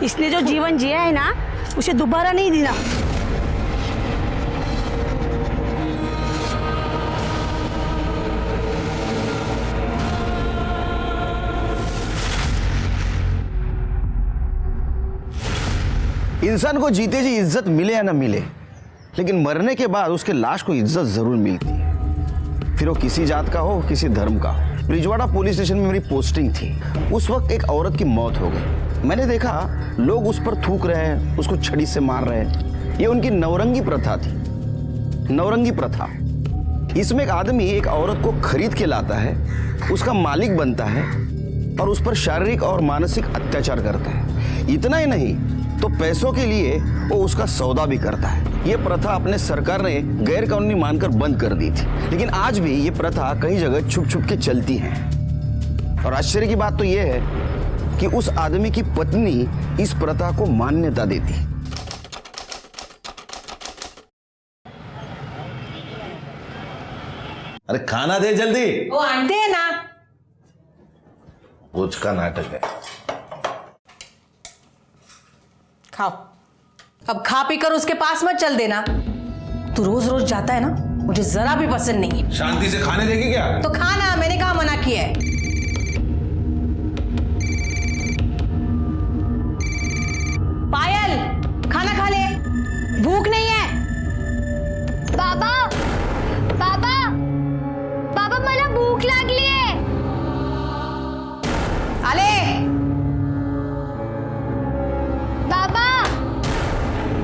इसने जो जीवन जिया है ना, उसे दोबारा नहीं जीना। इंसान को जीते जी इज्जत मिले या ना मिले, लेकिन मरने के बाद उसके लाश को इज्जत जरूर मिलती है, फिर वो किसी जात का हो, किसी धर्म का हो। ब्रिजवाड़ा पुलिस स्टेशन में मेरी पोस्टिंग थी। उस वक्त एक औरत की मौत हो गई। मैंने देखा लोग उस पर थूक रहे हैं, उसको छड़ी से मार रहे हैं। ये उनकी नवरंगी प्रथा थी। नवरंगी प्रथा, इसमें एक आदमी एक औरत को खरीद के लाता है, उसका मालिक बनता है और उस पर शारीरिक और मानसिक अत्याचार करता है। इतना ही नहीं तो पैसों के लिए वो उसका सौदा भी करता है। ये प्रथा अपने सरकार ने गैर कानूनी मानकर बंद कर दी थी, लेकिन आज भी ये प्रथा कई जगह छुप छुप के चलती है। और आश्चर्य की बात तो ये है कि उस आदमी की पत्नी इस प्रथा को मान्यता देती। अरे खाना दे जल्दी। वो आंटे ना, कुछ का नाटक है। खाओ। अब खा पी कर उसके पास मत चल देना। तू रोज रोज जाता है ना, मुझे जरा भी पसंद नहीं है। शांति से खाने देगी क्या? तो खाना, मैंने कहा मना किया है। पायल, खाना खा ले, भूख नहीं है। बाबा बाबा बाबा, मला भूक लागली आहे। आले। बाबा,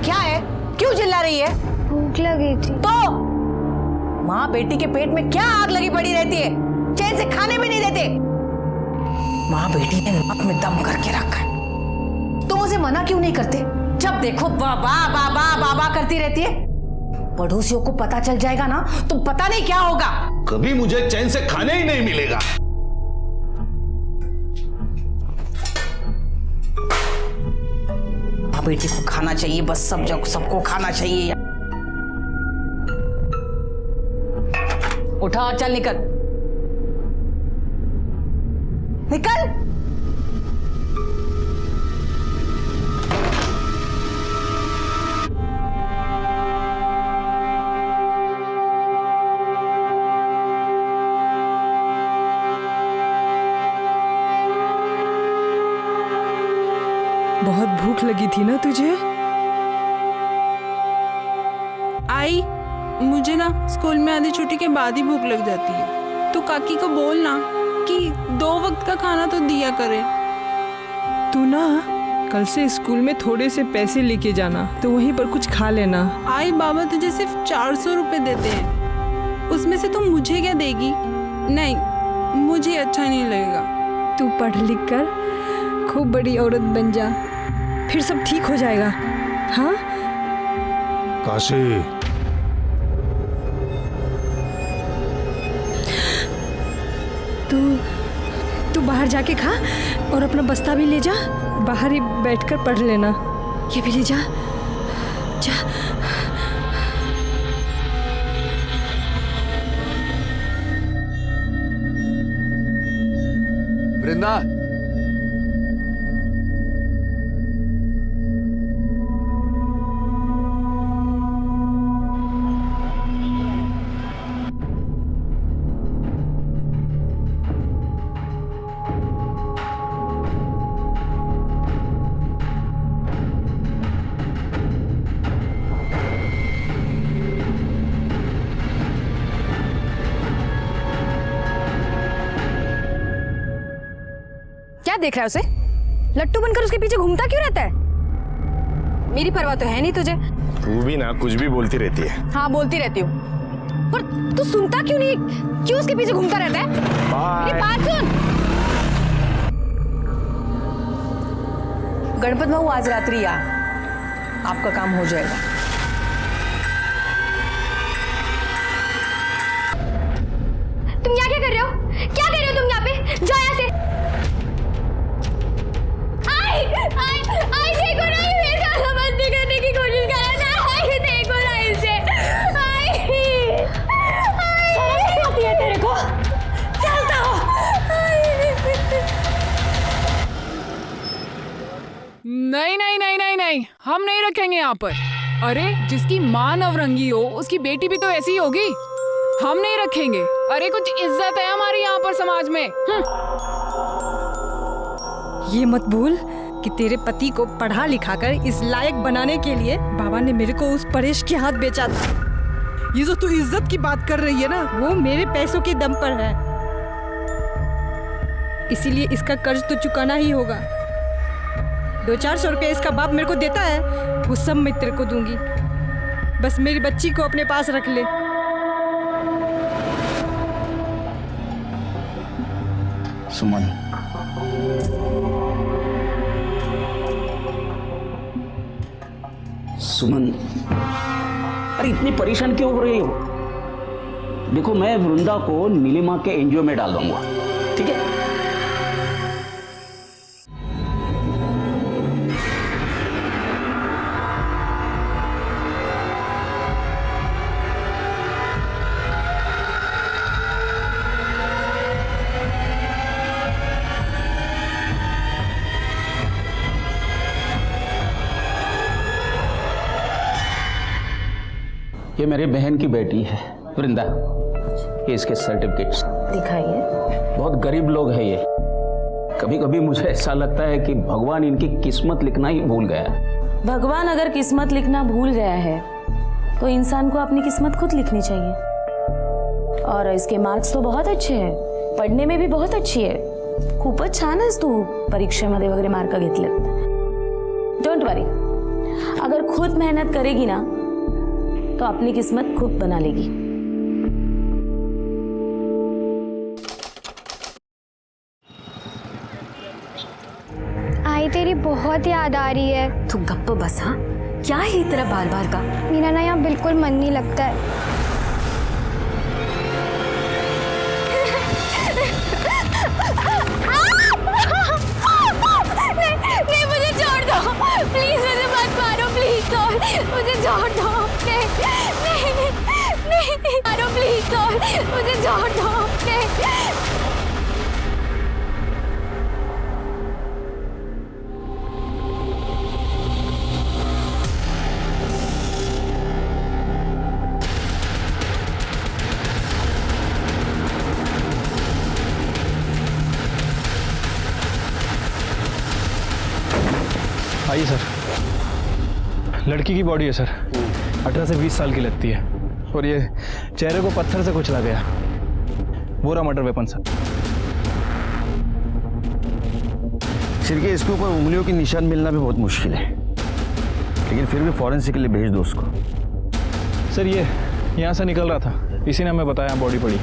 क्या है, क्यों चिल्ला रही है? भूख लगी थी। तो माँ बेटी के पेट में क्या आग लगी पड़ी रहती है, चैन से खाने भी नहीं देते। माँ बेटी ने नाक में दम करके रखा है। तुम उसे मना क्यों नहीं करते? जब देखो बाबा बाबा बाबा करती रहती है। पड़ोसियों को पता चल जाएगा ना तो पता नहीं क्या होगा। कभी मुझे चैन से खाने ही नहीं मिलेगा। माँ बेटी को खाना चाहिए, बस सब जगह सबको खाना चाहिए। उठा और चल, निकल निकल। बहुत भूख लगी थी ना तुझे? आई, मुझे ना स्कूल में आधी छुट्टी के बाद ही भूख लग जाती है। तो काकी को बोल ना कि 2 वक्त का खाना तो दिया करे। तू ना कल से स्कूल में थोड़े से पैसे लेके जाना, तो वहीं पर कुछ खा लेना। आई, बाबा तुझे सिर्फ 400 रुपए देते हैं, उसमें से तुम मुझे क्या देगी? नहीं, मुझे अच्छा नहीं लगेगा। तू पढ़ लिख कर खूब बड़ी औरत बन जा, फिर सब ठीक हो जाएगा। हाँ काशी, तू बाहर जाके खा और अपना बस्ता भी ले जा। बाहर ही बैठकर पढ़ लेना। ये भी ले जा, जा। वृंदा, क्या देख रहा है उसे? लट्टू बनकर उसके पीछे घूमता क्यों रहता है? मेरी परवाह तो है नहीं तुझे। तू भी ना कुछ भी बोलती रहती है। हाँ, बोलती रहती हूँ, पर तू सुनता क्यों नहीं? क्यों उसके पीछे घूमता रहता है? मेरी बात सुन। गणपत बाबू, आज रात्रि आ, आपका काम हो जाएगा। तुम यहाँ क्या कर रहे हो? क्या कर रहे हो तुम यहाँ पे? जाओ यहाँ से। आई देखो ना, ये मेरे साथ मस्ती करने की कोशिश कर रहा था। आई देखो ना इसे। शर्म आती है तेरे को? चलता हो। नहीं नहीं नहीं नहीं नहीं, हम नहीं रखेंगे यहाँ पर। अरे जिसकी माँ नवरंगी हो उसकी बेटी भी तो ऐसी ही होगी। हम नहीं रखेंगे। अरे कुछ इज्जत है हमारी यहाँ पर समाज में। ये मत भूल कि तेरे पति को पढ़ा लिखा कर इस लायक बनाने के लिए बाबा ने मेरे को उस परेश के हाथ बेचा था। ये जो तू इज्जत की बात कर रही है ना, वो मेरे पैसों के दम पर है, इसीलिए इसका कर्ज तो चुकाना ही होगा। 200-400 रुपया इसका बाप मेरे को देता है, वो सब मैं तेरे को दूंगी। बस मेरी बच्ची को अपने पास रख ले। सुमन, सुमन, अरे इतनी परेशान क्यों हो रही हो? देखो, मैं वृंदा को नीलिमा के एनजीओ में डाल दूंगा, ठीक है? ये मेरी बहन की बेटी है वृंदा, ये इसके सर्टिफिकेट्स दिखाइए। बहुत गरीब लोग हैं ये। कभी कभी मुझे ऐसा लगता है कि भगवान इनकी किस्मत लिखना ही भूल गया है। भगवान अगर किस्मत लिखना भूल गया है तो इंसान को अपनी किस्मत खुद लिखनी चाहिए। और इसके मार्क्स तो बहुत अच्छे हैं, पढ़ने में भी बहुत अच्छी है। खूपच छान आहेस तू परीक्षेमध्ये वगैरे मार्क घेतलेत। डोंट वरी, अगर खुद मेहनत करेगी ना तो अपनी किस्मत खुद बना लेगी। आई तेरी बहुत याद आ रही है। तू गप्प बस। हाँ, क्या है तेरा बार बार का? मेरा ना यहाँ बिल्कुल मन नहीं लगता है। नहीं, मुझे छोड़ दो प्लीज, मुझे मत मारो प्लीज, मुझे छोड़ दो। नहीं मारो प्लीज, मुझे छोड़ दो। आइए सर, लड़की की बॉडी है सर, 18 से 20 साल की लगती है, और ये चेहरे को पत्थर से कुचला गया। वो रहा मर्डर वेपन सर। सिर के इसके ऊपर उंगलियों के निशान मिलना भी बहुत मुश्किल है, लेकिन फिर भी फॉरेंसिक के लिए भेज दो उसको। सर ये यहाँ से निकल रहा था, इसी ने हमें बताया बॉडी पड़ी।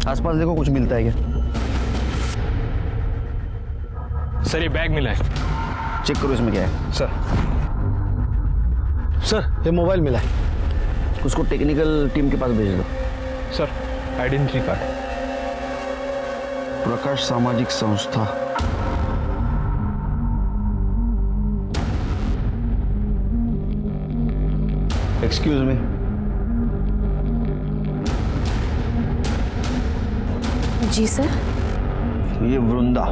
आसपास देखो, कुछ मिलता है क्या? सर ये बैग मिला है। चेक करो इसमें क्या है। सर ये मोबाइल मिला है। उसको टेक्निकल टीम के पास भेज दो। Sir identity card. प्रकाश सामाजिक संस्था। Excuse me. जी सर। ये वृंदा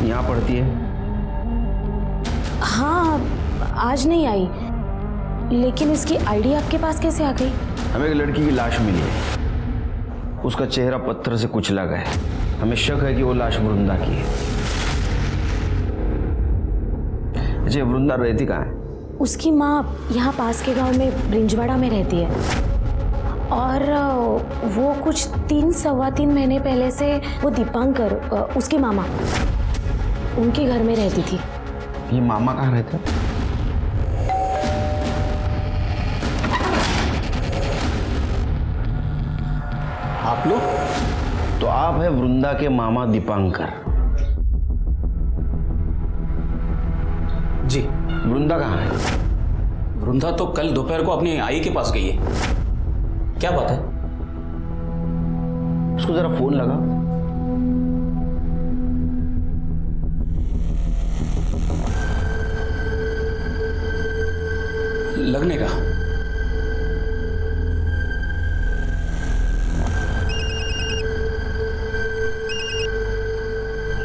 यहाँ पढ़ती है? हाँ, आज नहीं आई, लेकिन इसकी आईडी आपके पास कैसे आ गई? हमें एक लड़की की लाश मिली है, उसका चेहरा पत्थर से कुचला गया है। हमें शक है कि वो लाश वृंदा की है। अच्छा, वृंदा रहती कहाँ है? उसकी माँ यहाँ पास के गांव में ब्रिंजवाड़ा में रहती है, और वो कुछ 3-3.25 महीने पहले से वो दीपांकर, उसकी मामा, उनके घर में रहती थी। ये मामा कहाँ रहते हैं? आप लोग? तो आप है वृंदा के मामा दीपांकर? जी। वृंदा कहाँ है? वृंदा तो कल दोपहर को अपनी आई के पास गई है। क्या बात है? उसको जरा फोन लगा। लगने का।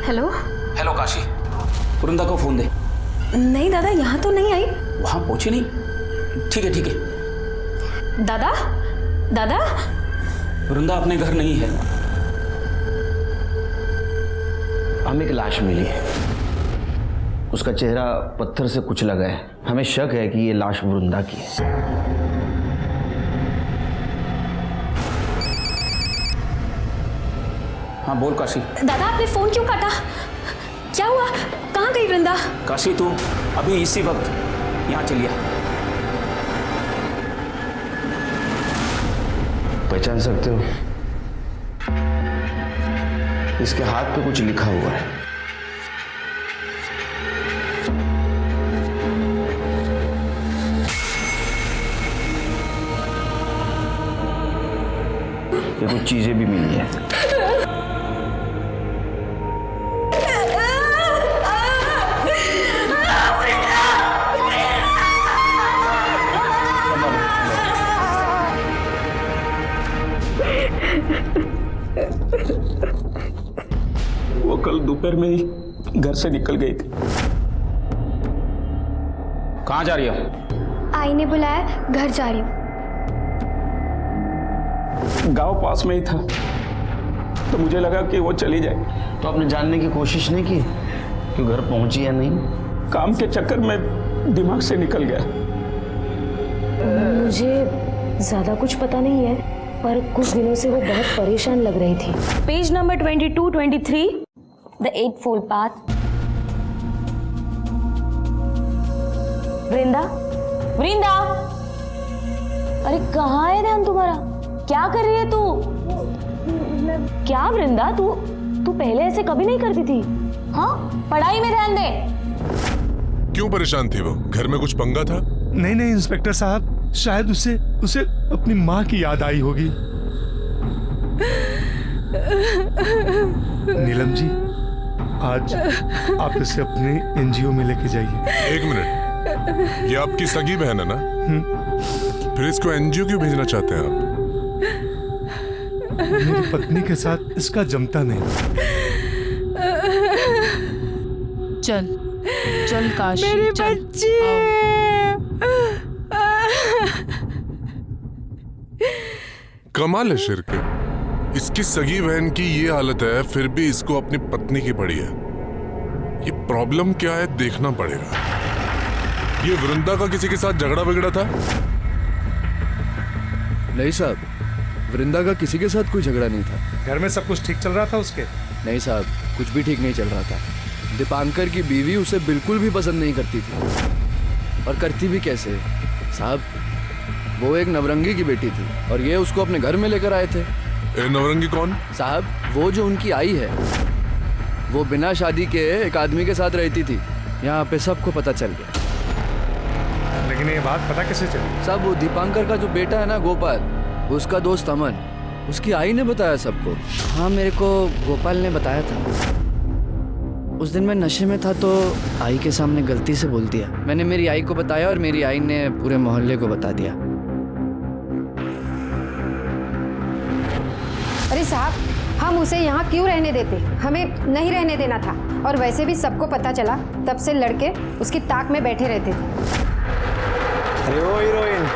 हेलो। हेलो काशी, वृंदा को फोन दे। नहीं दादा, यहाँ तो नहीं आई। वहां पहुंची नहीं? ठीक है ठीक है। दादा दादा, वृंदा अपने घर नहीं है। हमें एक लाश मिली है, उसका चेहरा पत्थर से कुचला गया है। हमें शक है कि ये लाश वृंदा की है। हाँ बोल काशी। दादा आपने फोन क्यों काटा? क्या हुआ? कहाँ गई वृंदा? काशी तू अभी इसी वक्त यहाँ चलिए। पहचान सकते हो? इसके हाथ पे कुछ लिखा हुआ है। ये कुछ चीजें भी मिली है। वो कल दोपहर में ही घर से निकल गई थी। कहाँ जा रही हो? आई ने बुलाया, घर जा रही हूँ। गांव पास में ही था तो मुझे लगा कि वो चली जाए। तो आपने जानने की कोशिश नहीं की कि घर पहुंची या नहीं? काम के चक्कर में दिमाग से निकल गया। मुझे ज्यादा कुछ पता नहीं है, पर कुछ दिनों से वो बहुत परेशान लग रही थी। Page number 22-23, the eightfold path. Vrinda, Vrinda, अरे कहाँ है ध्यान तुम्हारा? क्या कर रही है तू? क्या वृंदा, तू पहले ऐसे कभी नहीं करती थी। हाँ, पढ़ाई में ध्यान दे। क्यों परेशान थी वो? घर में कुछ पंगा था? नहीं नहीं इंस्पेक्टर साहब, शायद उसे अपनी माँ की याद आई होगी। नीलम जी, आज आप इसे अपने एनजीओ में लेके जाइए। एक मिनट, ये आपकी सगी बहन है ना? फिर इसको एनजीओ क्यों भेजना चाहते हैं आप? मेरी पत्नी के साथ इसका जमता नहीं। चल चल काशी, मेरी चल। बच्ची। कमाल है शिरके, इसकी सगी बहन की ये हालत है फिर भी इसको अपनी पत्नी की पड़ी है। ये प्रॉब्लम क्या है देखना पड़ेगा। ये वृंदा का किसी के साथ झगड़ा बिगड़ा था? नहीं साहब, वृंदा का किसी के साथ कोई झगड़ा नहीं था। घर में सब कुछ ठीक चल रहा था उसके? नहीं साहब, कुछ भी ठीक नहीं चल रहा था। दीपांकर की बीवी उसे बिल्कुल भी पसंद नहीं करती थी। और करती भी कैसे साहब, वो एक नवरंगी की बेटी थी और ये उसको अपने घर में लेकर आए थे। नवरंगी कौन? साहब, वो जो उनकी आई है, वो बिना शादी के एक आदमी के साथ रहती थी। यहाँ पे सबको पता चल गया। लेकिन ये बात पता कैसे चली? साहब, वो दीपांकर का जो बेटा है ना गोपाल, उसका दोस्त अमन, उसकी आई ने बताया सबको। हाँ, मेरे को गोपाल ने बताया था। उस दिन मैं नशे में था तो आई के सामने गलती से बोल दिया। मैंने मेरी आई को बताया और मेरी आई ने पूरे मोहल्ले को बता दिया। अरे साहब, हम उसे यहाँ क्यों रहने देते? हमें नहीं रहने देना था। और वैसे भी सबको पता चला, तब से लड़के उसकी ताक में बैठे रहते थे। अरे ओ हीरोइन,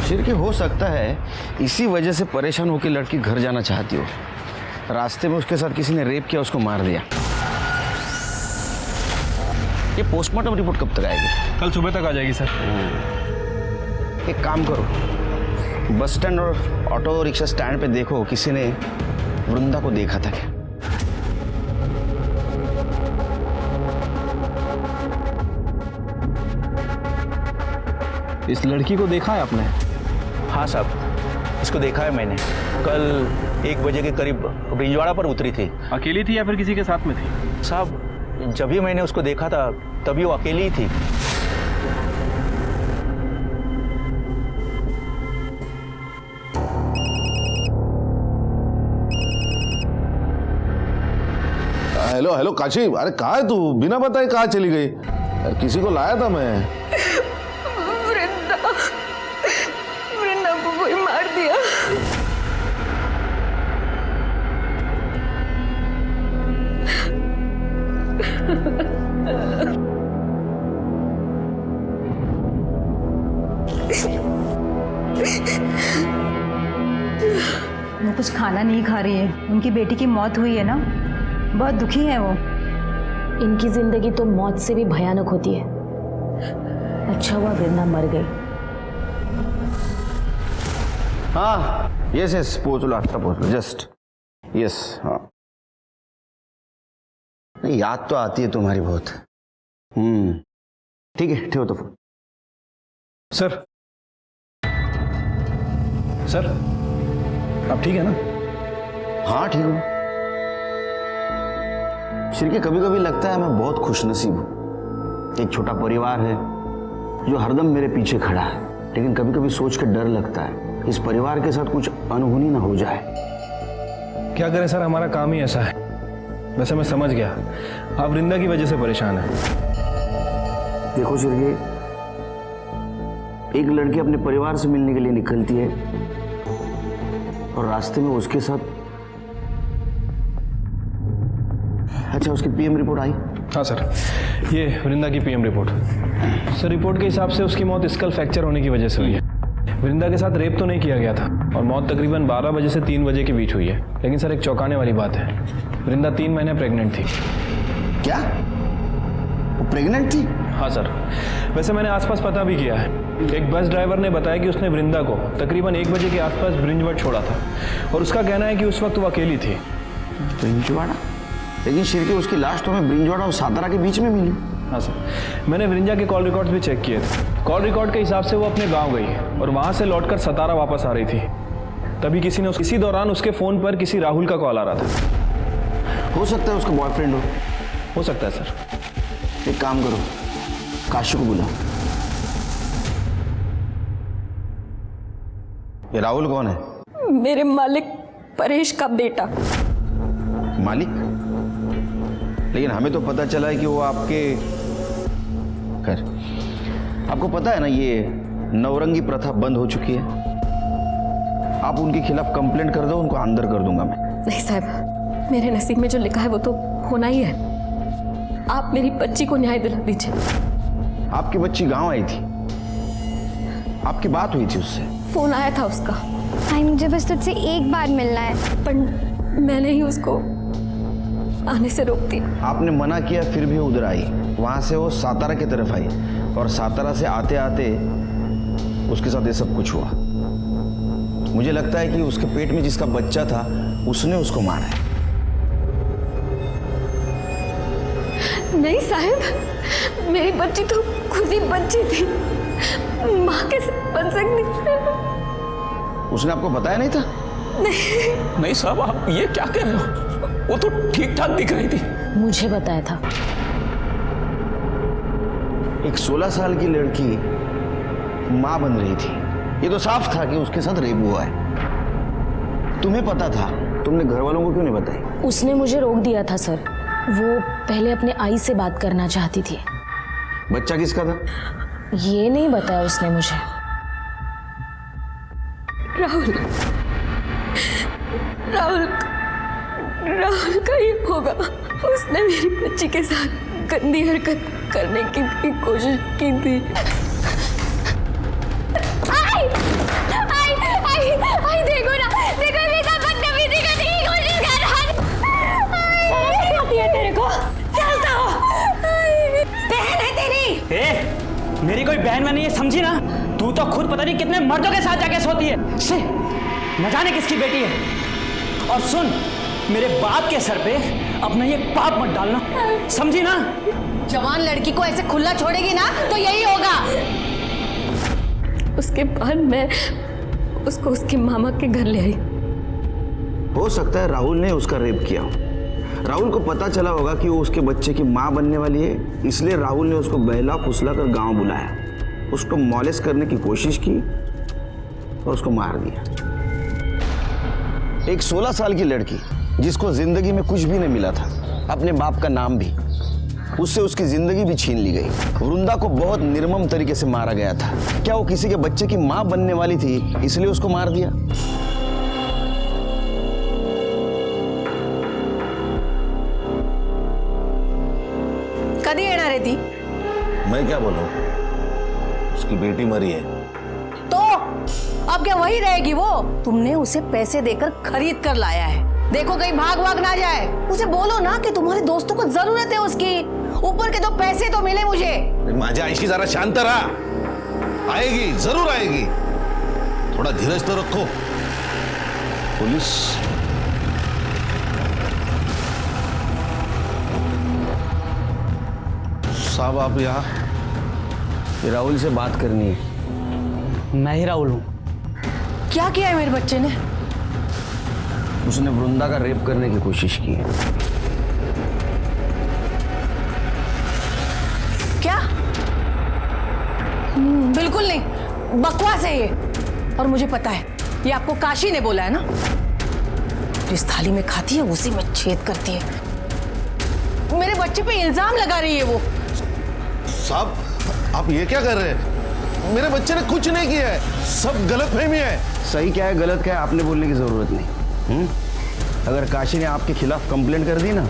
शिरके हो सकता है इसी वजह से परेशान होकर लड़की घर जाना चाहती हो। रास्ते में उसके साथ किसी ने रेप किया, उसको मार दिया। ये पोस्टमार्टम रिपोर्ट कब तक आएगी? कल सुबह तक आ जाएगी सर। एक काम करो, बस स्टैंड और ऑटो रिक्शा स्टैंड पे देखो किसी ने वृंदा को देखा था क्या। इस लड़की को देखा है आपने? हाँ साहब, इसको देखा है मैंने। कल 1 बजे के करीब ब्रिजवाड़ा पर उतरी थी। अकेली थी या फिर किसी के साथ में थी? साहब, जब भी मैंने उसको देखा था तभी वो अकेली ही थी। हेलो हेलो काशी, अरे कहाँ है तू? बिना बताए कहाँ चली गई? यार किसी को लाया था मैं। वृंदा को कोई मार दिया। वो कुछ खाना नहीं खा रही है। उनकी बेटी की मौत हुई है ना, बहुत दुखी है वो। इनकी जिंदगी तो मौत से भी भयानक होती है। अच्छा हुआ वृंदा मर गई। हाँ यस यस, पहुँच लो, आफ्टर पहुँच लो, जस्ट यस। हाँ नहीं, याद तो आती है तुम्हारी बहुत। ठीक है, ठेहो तो फोन। सर सर आप ठीक है ना? हाँ ठीक हूँ। श्री, कभी कभी लगता है मैं बहुत खुशनसीब हूँ। एक छोटा परिवार है जो हरदम मेरे पीछे खड़ा है, लेकिन कभी कभी सोच के डर लगता है इस परिवार के साथ कुछ अनहोनी ना हो जाए। क्या करें सर, हमारा काम ही ऐसा है। वैसे मैं समझ गया, आप वृंदा की वजह से परेशान हैं। देखो श्री, एक लड़की अपने परिवार से मिलने के लिए निकलती है और रास्ते में उसके साथ, अच्छा उसकी पीएम रिपोर्ट आई? हाँ सर, ये वृंदा की पीएम रिपोर्ट। सर रिपोर्ट के हिसाब से उसकी मौत स्कल फ्रैक्चर होने की वजह से हुई है। वृंदा के साथ रेप तो नहीं किया गया था और मौत तकरीबन 12 बजे से 3 बजे के बीच हुई है। लेकिन सर एक चौंकाने वाली बात है, वृंदा 3 महीने प्रेग्नेंट थी। क्या? वो प्रेग्नेंट थी? हाँ सर, वैसे मैंने आसपास पता भी किया है। एक बस ड्राइवर ने बताया कि उसने वृंदा को तकरीबन 1 बजे के आसपास ब्रिंजवाड़ा छोड़ा था और उसका कहना है कि उस वक्त वो अकेली थी। ब्रिंजवाड़ा? लेकिन शिरके उसकी लाश तो हमें ब्रिंजवाड़ा और सातारा के बीच में मिली। हाँ सर, मैंने वृंदा के कॉल रिकॉर्ड्स भी चेक किए थे। कॉल रिकॉर्ड के हिसाब से वो अपने गांव गई और वहां से लौटकर सतारा वापस आ रही थी। तभी किसी ने इसी दौरान उसके फोन पर किसी राहुल का कॉल आ रहा था। हो सकता है उसका बॉयफ्रेंड हो सकता है सर। एक काम करो, काशी को बुलाओ। ये राहुल कौन है? मेरे मालिक परेश का बेटा। मालिक? लेकिन हमें तो पता चला है कि वो आपके, खैर आपको पता है ना ये नवरंगी प्रथा बंद हो चुकी है। आप उनके खिलाफ कंप्लेंट कर दो, उनको अंदर कर दूंगा मैं। नहीं साहब, मेरे नसीब में जो लिखा है वो तो होना ही है। आप मेरी बच्ची को न्याय दिला दीजिए। आपकी बच्ची गांव आई थी, आपकी बात हुई थी उससे? फोन आया था उसका। भाई मुझे बस तुझसे एक बार मिलना है। पर मैंने ही उसको आने से रोक दिया। आपने मना किया फिर भी उधर आई। वहां से वो सातारा की तरफ आई और सातारा से आते आते उसके साथ ये सब कुछ हुआ। मुझे लगता है कि उसके पेट में जिसका बच्चा था उसने उसको मारा है। नहीं साहब, मेरी बच्ची तो खुद ही बच्ची थी, माँ कैसे बन सकती? उसने आपको बताया नहीं था? नहीं साहब, आप ये क्या कह रहे हो? वो तो ठीक ठाक दिख रही थी। मुझे बताया था। एक 16 साल की लड़की मां बन रही थी। ये तो साफ था कि उसके साथ रेप हुआ है। तुम्हें पता था, तुमने घर वालों को क्यों नहीं बताई? उसने मुझे रोक दिया था सर। वो पहले अपने आई से बात करना चाहती थी। बच्चा किसका था? ये नहीं बताया उसने मुझे। राहुल का ही होगा। उसने मेरी बच्ची के साथ गंदी हरकत करने की भी कोशिश की थी। आई देखो ना, देखो मेरे साथ बदतमीजी करने की कोशिश कर रहा है। शर्म आती है तेरे को? चलता हो, बहन है तेरी। मेरी कोई बहन में नहीं है, समझी ना? तू तो खुद पता नहीं कितने मर्दों के साथ जाके सोती है। न जाने किसकी बेटी है। और सुन, मेरे बाप के सर पे अपना ये पाप मत डालना, समझी ना? जवान लड़की को ऐसे खुला छोड़ेगी ना तो यही होगा। उसके बाद मैं उसको उसके मामा के घर ले आई। हो सकता है राहुल ने उसका रेप किया हो। राहुल को पता चला होगा कि वो उसके बच्चे की मां बनने वाली है, इसलिए राहुल ने उसको बहला फुसला कर गांव बुलाया, उसको मॉलेस करने की कोशिश की और उसको मार दिया। एक 16 साल की लड़की जिसको जिंदगी में कुछ भी नहीं मिला था, अपने बाप का नाम भी, उससे उसकी जिंदगी भी छीन ली गई। वृंदा को बहुत निर्मम तरीके से मारा गया था। क्या वो किसी के बच्चे की मां बनने वाली थी इसलिए उसको मार दिया? कधी येणार आहे ती? मैं क्या बोलूं, उसकी बेटी मरी है। तो अब क्या वही रहेगी वो? तुमने उसे पैसे देकर खरीद कर लाया है, देखो कहीं भाग भाग ना जाए। उसे बोलो ना कि तुम्हारे दोस्तों को जरूरत है उसकी, ऊपर के तो पैसे तो मिले मुझे। माझ्या आईशी जरा शांत रहा, आएगी, जरूर आएगी, थोड़ा धीरज तो रखो। पुलिस साहब आप यहाँ? राहुल से बात करनी है। मैं ही राहुल हूँ। क्या किया है मेरे बच्चे ने? उसने वृंदा का रेप करने की कोशिश की है। क्या? बिल्कुल नहीं, बकवास है ये। और मुझे पता है ये आपको काशी ने बोला है ना। जिस थाली में खाती है उसी में छेद करती है। मेरे बच्चे पे इल्जाम लगा रही है वो। साहब आप ये क्या कर रहे हैं? मेरे बच्चे ने कुछ नहीं किया है, सब गलतफहमी है। सही क्या है गलत क्या है आपने बोलने की जरूरत नहीं। अगर काशी ने आपके खिलाफ कंप्लेंट कर दी ना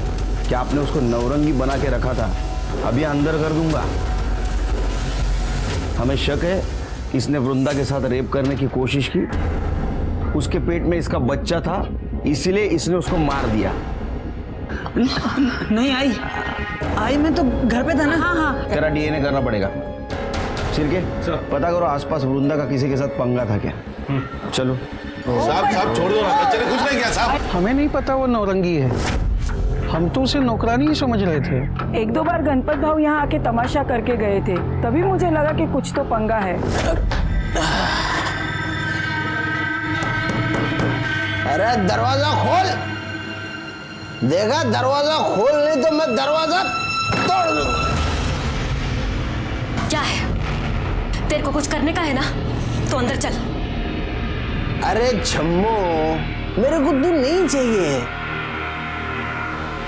कि आपने उसको नवरंगी बना के रखा था, अभी अंदर कर दूंगा। हमें शक है इसने वृंदा के साथ रेप करने की कोशिश की, उसके पेट में इसका बच्चा था, इसीलिए इसने उसको मार दिया। नहीं आई मैं तो घर पे था ना। हाँ। तेरा डीएनए करना पड़ेगा। छिलके पता करो आसपास वृंदा का किसी के साथ पंगा था क्या। चलो साहब छोड़ दो ना, बच्चे ने कुछ नहीं किया साहब। हमें नहीं पता वो नौरंगी है, हम तो उसे नौकरानी ही समझ रहे थे। एक दो बार गणपत भाव यहाँ आके तमाशा करके गए थे, तभी मुझे लगा कि कुछ तो पंगा है। अरे दरवाजा खोल, देखा दरवाजा खोल, नहीं तो मैं दरवाजा तोड़ दूंगा। क्या है, तेरे को कुछ करने का है ना, तो अंदर चल। अरे छम्मो, मेरे को तू नहीं चाहिए,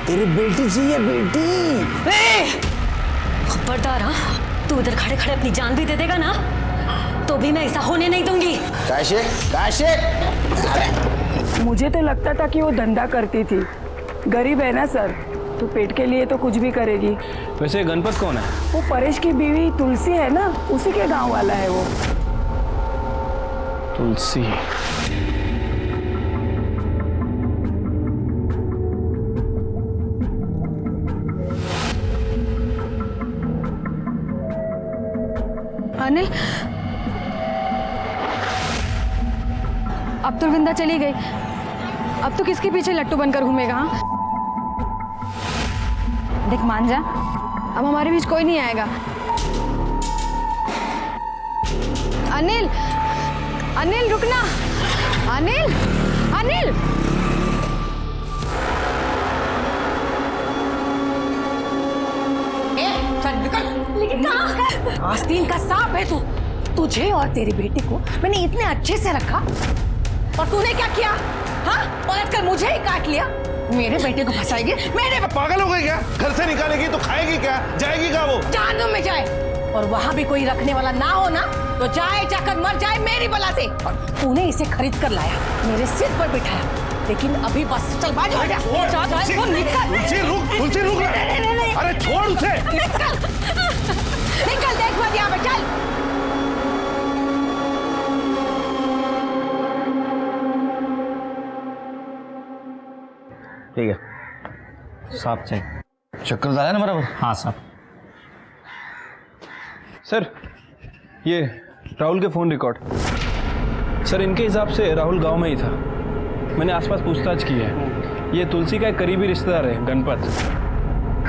तेरी बेटी चाहिए, बेटी। खबरदार, हाँ, तू इधर खड़े खड़े अपनी जान भी दे देगा ना, तो भी मैं ऐसा होने नहीं दूंगी। काशे, काशे। मुझे तो लगता था कि वो धंधा करती थी, गरीब है ना सर, तो पेट के लिए तो कुछ भी करेगी। वैसे गणपत कौन है? वो परेश की बीवी तुलसी है ना, उसी के गांव वाला है वो। तुलसी। अनिल, अब तो वृंदा चली गई, अब तो किसके पीछे लट्टू बनकर घूमेगा? हाँ, देख मान जा, अब हमारे बीच कोई नहीं आएगा। अनिल, अनिल रुकना, अनिल, अनिल। लेकिन आस्तीन का सांप है तू। तुझे और तेरी बेटी को मैंने इतने अच्छे से रखा और तूने क्या किया? हाँ, पलट कर मुझे ही काट लिया। मेरे बेटे को फंसाएगी? मेरे पागल हो गई क्या? घर से निकालेगी तो खाएगी क्या? जाएगी क्या वो? जहन्नुम में जाए, और वहां भी कोई रखने वाला ना हो ना, तो जाए जाकर मर जाए मेरी बला से। और तूने इसे खरीद कर लाया, मेरे सिर पर बिठाया, लेकिन अभी बस चल बाजू हट जा। तुलसी रुक। अरे छोड़ उसे। निकल, देख मत यहाँ पे, चल। ठीक है साहब, चेक चक्कर आया ना बराबर? हाँ साहब। सर ये राहुल के फोन रिकॉर्ड। सर इनके हिसाब से राहुल गांव में ही था, मैंने आसपास पूछताछ की है। ये तुलसी का एक करीबी रिश्तेदार है गणपत।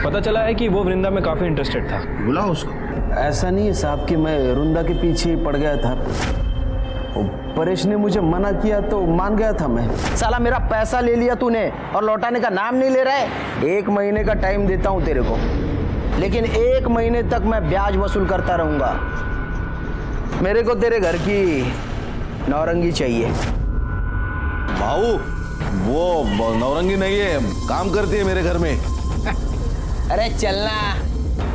पता चला है कि वो वृंदा में काफी इंटरेस्टेड था। बुलाओ उसको। ऐसा नहीं है साहब कि मैं वृंदा के पीछे पड़ गया था, परेश ने मुझे मना किया तो मान गया था मैं। साला मेरा पैसा ले लिया तूने और लौटाने का नाम नहीं ले रहा है। 1 महीने का टाइम देता हूं तेरे को, लेकिन 1 महीने तक मैं ब्याज वसूल करता रहूंगा। मेरे को तेरे घर की नौरंगी चाहिए। भाऊ वो नौरंगी नहीं है, काम करती है मेरे घर में। अरे चलना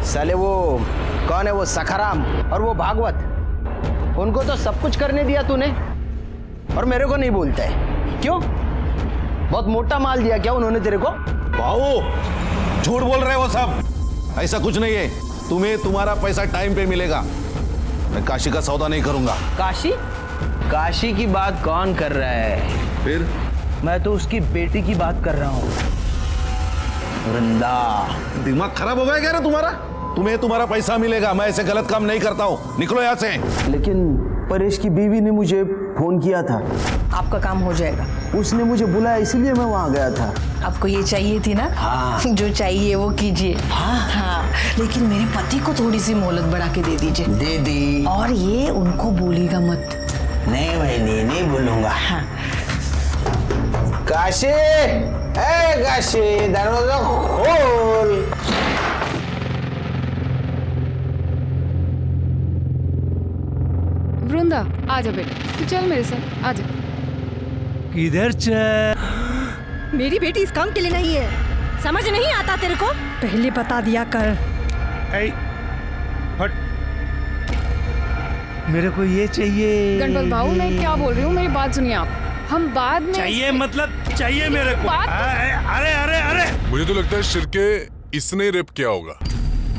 साले, वो कौन है वो सखाराम और वो भागवत, उनको तो सब कुछ करने दिया तूने और मेरे को नहीं बोलता है क्यों? बहुत मोटा माल दिया क्या उन्होंने तेरे को? भाऊ झूठ बोल रहे हो सब, ऐसा कुछ नहीं है, तुम्हें तुम्हारा पैसा टाइम पे मिलेगा। मैं काशी का सौदा नहीं करूंगा। काशी? काशी की बात कौन कर रहा है? फिर? मैं तो उसकी बेटी की बात कर रहा हूँ, वृंदा। दिमाग खराब हो गया क्या रे तुम्हारा? तुम्हें तुम्हारा पैसा मिलेगा, मैं ऐसे गलत काम नहीं करता हूँ, निकलो यहाँ से। लेकिन परेश की बीवी ने मुझे फोन किया था, आपका काम हो जाएगा। उसने मुझे बुलाया इसलिए मैं वहाँ गया था। आपको ये चाहिए थी ना? हाँ। जो चाहिए वो कीजिए। हाँ। लेकिन मेरे पति को थोड़ी सी मोहलत बढ़ा के दे दीजिए। दे दी। और ये उनको बोलिएगा मत। नहीं बहनी, नहीं बोलूंगा। हाँ। काशी, ए काशी, दरवाजा खोल। वृंदा आजा बेटा, तू चल मेरे साथ, आजा। किधर चल? मेरी बेटी इस काम के लिए नहीं है, समझ नहीं आता तेरे को? पहले बता दिया कर। हट, मेरे को ये चाहिए। गणपत बाबू, मैं क्या बोल रही हूँ, मेरी बात सुनिए आप। हम बाद में चाहिए मतलब चाहिए मेरे को। अरे अरे अरे, मुझे तो लगता है शिर्के इसने रेप किया होगा।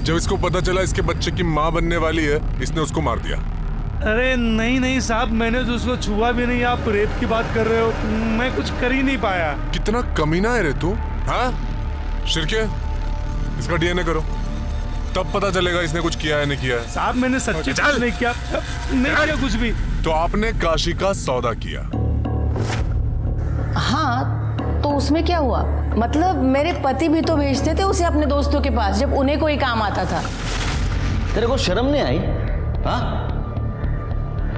जब इसको पता चला इसके बच्चे की माँ बनने वाली है, इसने उसको मार दिया। अरे नहीं नहीं साहब, मैंने तो उसको छुआ भी नहीं। आप रेप की बात कर रहे हो, मैं कुछ कर ही नहीं पाया। कितना कमीना है रे तू, हाँ? शिर्के, इसका डीएनए करो, तब पता चलेगा इसने कुछ किया है नहीं किया है। साहब मैंने सच्ची कुछ नहीं किया, नहीं किया कुछ भी। तो आपने काशी का सौदा किया? हाँ, तो उसमें क्या हुआ? मतलब मेरे पति भी तो भेजते थे उसे अपने दोस्तों के पास जब उन्हें कोई काम आता था। तेरे को शर्म नहीं आई? हाँ?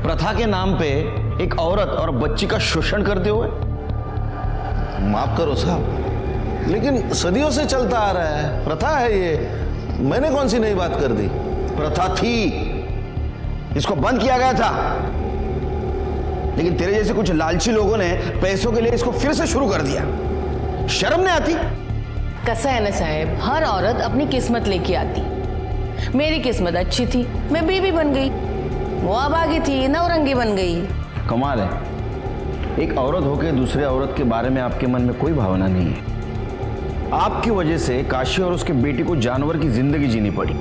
प्रथा के नाम पे एक औरत और बच्ची का शोषण करते हुए। माफ करो साहब, लेकिन सदियों से चलता आ रहा है, प्रथा है ये। मैंने कौन सी नई बात कर दी? प्रथा थी, इसको बंद किया गया था, लेकिन तेरे जैसे कुछ लालची लोगों ने पैसों के लिए इसको फिर से शुरू कर दिया। शर्म नहीं आती? कैसा है ना साहब, हर औरत अपनी किस्मत लेके आती। मेरी किस्मत अच्छी थी, मैं बीवी बन गई। वो अभागी थी, नवरंगी बन गई। कमाल है, एक औरत होकर दूसरे औरत के बारे में आपके मन में कोई भावना नहीं है। आपकी वजह से काशी और उसके बेटी को जानवर की जिंदगी जीनी पड़ी।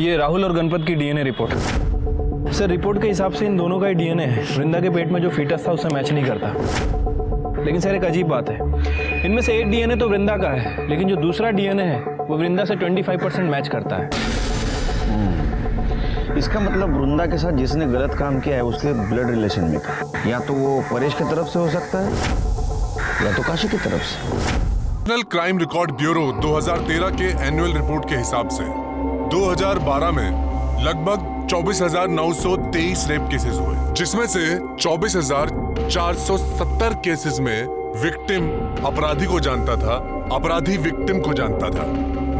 ये राहुल और गणपत की डीएनए रिपोर्ट। सर, रिपोर्ट के हिसाब से इन दोनों का ही डीएनए है। वृंदा के पेट में जो फीटस था उससे मैच नहीं करता। लेकिन सर एक अजीब बात है, इनमें से एक डीएनए तो वृंदा का है, लेकिन जो दूसरा डीएनए है वो वृंदा से 25% मैच करता है। इसका मतलब वृंदा के साथ जिसने गलत काम किया है उसके ब्लड रिलेशन में का, या तो वो परेश की तरफ से हो सकता है या तो काशी की तरफ से। नेशनल क्राइम रिकॉर्ड ब्यूरो 2013 के एनुअल रिपोर्ट के हिसाब से 2012 में लगभग 24,923 रेप केसेस हुए, जिसमें से 24,470 केसेस में विक्टिम अपराधी को जानता था, अपराधी विक्टिम को जानता था।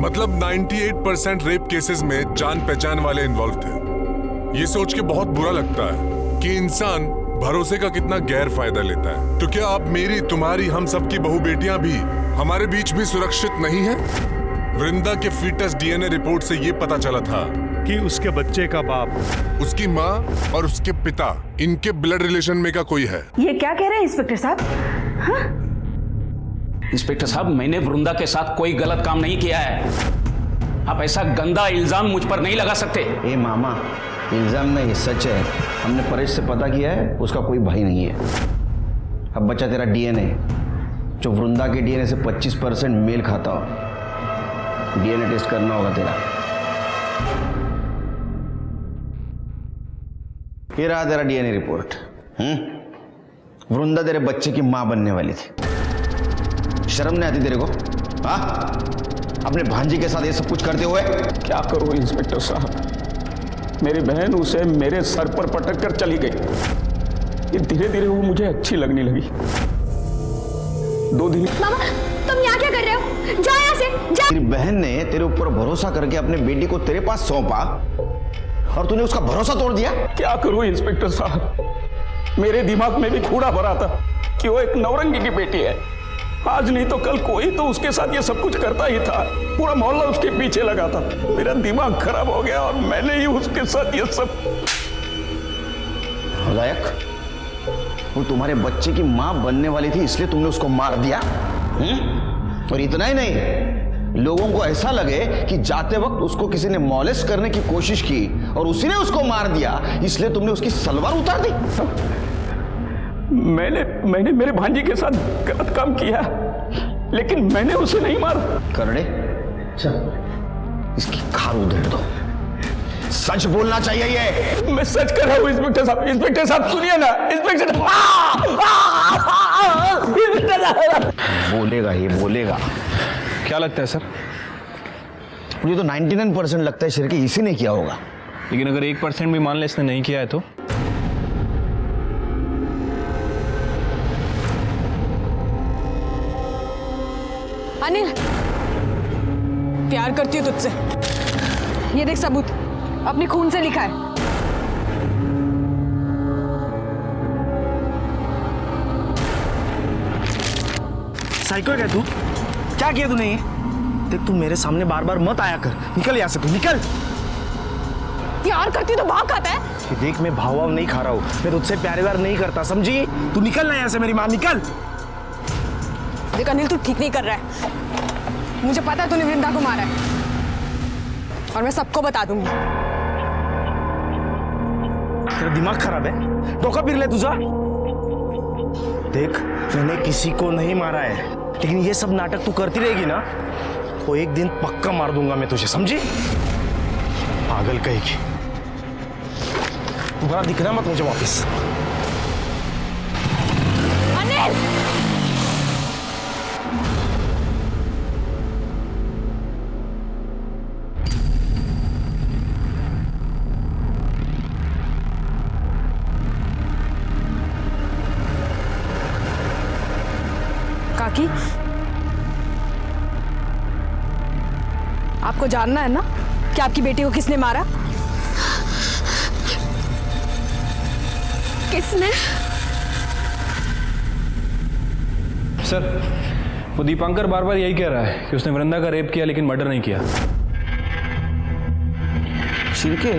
मतलब 98% रेप केसेस में जान पहचान वाले इन्वॉल्व थे। ये सोच के बहुत बुरा लगता है कि इंसान भरोसे का कितना गैर फायदा लेता है। तो क्या आप मेरी, तुम्हारी, हम सबकी बहू बेटियां भी हमारे बीच भी सुरक्षित नहीं है? वृंदा के फीटस डीएनए रिपोर्ट से ये पता चला था कि उसके बच्चे का बाप, उसकी माँ और उसके पिता, इनके ब्लड रिलेशन में का कोई है। ये क्या कह रहे हैं इंस्पेक्टर साहब? हाँ? इंस्पेक्टर साहब, मैंने वृंदा के साथ कोई गलत काम नहीं किया है। आप ऐसा गंदा इल्जाम मुझ पर नहीं लगा सकते। ए मामा, इल्जाम नहीं, सच है। हमने परेश से पता किया है, उसका कोई भाई नहीं है। अब बचा तेरा डीएनए, जो वृंदा के डीएनए से 25% मेल खाता हो। डीएनए टेस्ट करना होगा तेरा। ये रहा तेरा डीएनए रिपोर्ट। वृंदा तेरे बच्चे की मां बनने वाली थी। शर्म नहीं आती तेरे को? हाँ, अपने भांजी के साथ ये सब कुछ करते हुए? क्या करूं इंस्पेक्टर साहब, मेरी बहन उसे मेरे सर पर पटक कर चली गई। ये धीरे धीरे वो मुझे अच्छी लगने लगी। 2 दिन। मामा तुम यहाँ क्या कर रहे हो? जाओ यहाँ से, जाओ। तेरी बहन ने तेरे ऊपर भरोसा करके अपने बेटी को तेरे पास सौंपा और तूने उसका भरोसा तोड़ दिया। क्या करूं इंस्पेक्टर साहब, मेरे दिमाग में भी कूड़ा भरा था कि वो एक नौरंगी की बेटी है। आज नहीं तो कल कोई तो उसके साथ ये सब कुछ करता ही था। पूरा मोहल्ला उसके पीछे लगा था। मेरा दिमाग खराब हो गया और मैंने ही उसके साथ ये सब। लायक, वो तुम्हारे बच्चे की मां बनने वाली थी इसलिए तुमने उसको मार दिया। और इतना ही नहीं, लोगों को ऐसा लगे कि जाते वक्त उसको किसी ने मॉलेस्ट करने की कोशिश की और उसी ने उसको मार दिया, इसलिए तुमने उसकी सलवार उतार दी। मैंने मेरे भांजी के साथ गलत काम किया, लेकिन मैंने उसे नहीं मारा। करड़े, इसकी खार उधेड़ दो। सच बोलना चाहिए ये। मैं सच कर रहा हूँ इंस्पेक्टर साहब। इंस्पेक्टर साहब सुनिए ना, इंस्पेक्टर बोलेगा, ये बोलेगा। क्या लगता है सर? मुझे तो 99% लगता है शिरके इसी ने किया होगा। लेकिन अगर 1% भी मान ले इसने नहीं किया है तो? अनिल, प्यार करती हूँ तुझसे। ये देख सबूत, अपने खून से लिखा है। साइको है तू? क्या किया तूने ये? देख तू मेरे सामने बार बार मत आया कर। निकल यहाँ से, तू निकल। प्यार करती तो भाव खाता है। देख मैं भाव नहीं खा रहा हूँ, मैं तुझसे प्यार व्यार नहीं करता, समझी? तू निकल ना यहाँ से, मेरी माँ निकल। देख अनिल, तू ठीक नहीं कर रहा है। मुझे पता है तूने वृंदा को मारा है और मैं सबको बता दूंगी। तेरा दिमाग खराब है? धोखा फिर ले तुझा। देख मैंने किसी को नहीं मारा है, लेकिन ये सब नाटक तू करती रहेगी ना तो एक दिन पक्का मार दूंगा मैं तुझे, समझी? पागल कहेगी। दोबारा दिखना मत मुझे वापस। अनिल! काकी, आपको जानना है ना कि आपकी बेटी को किसने मारा? किसने? सर, वो दीपांकर बार बार यही कह रहा है कि उसने वृंदा का रेप किया लेकिन मर्डर नहीं किया। शिरके,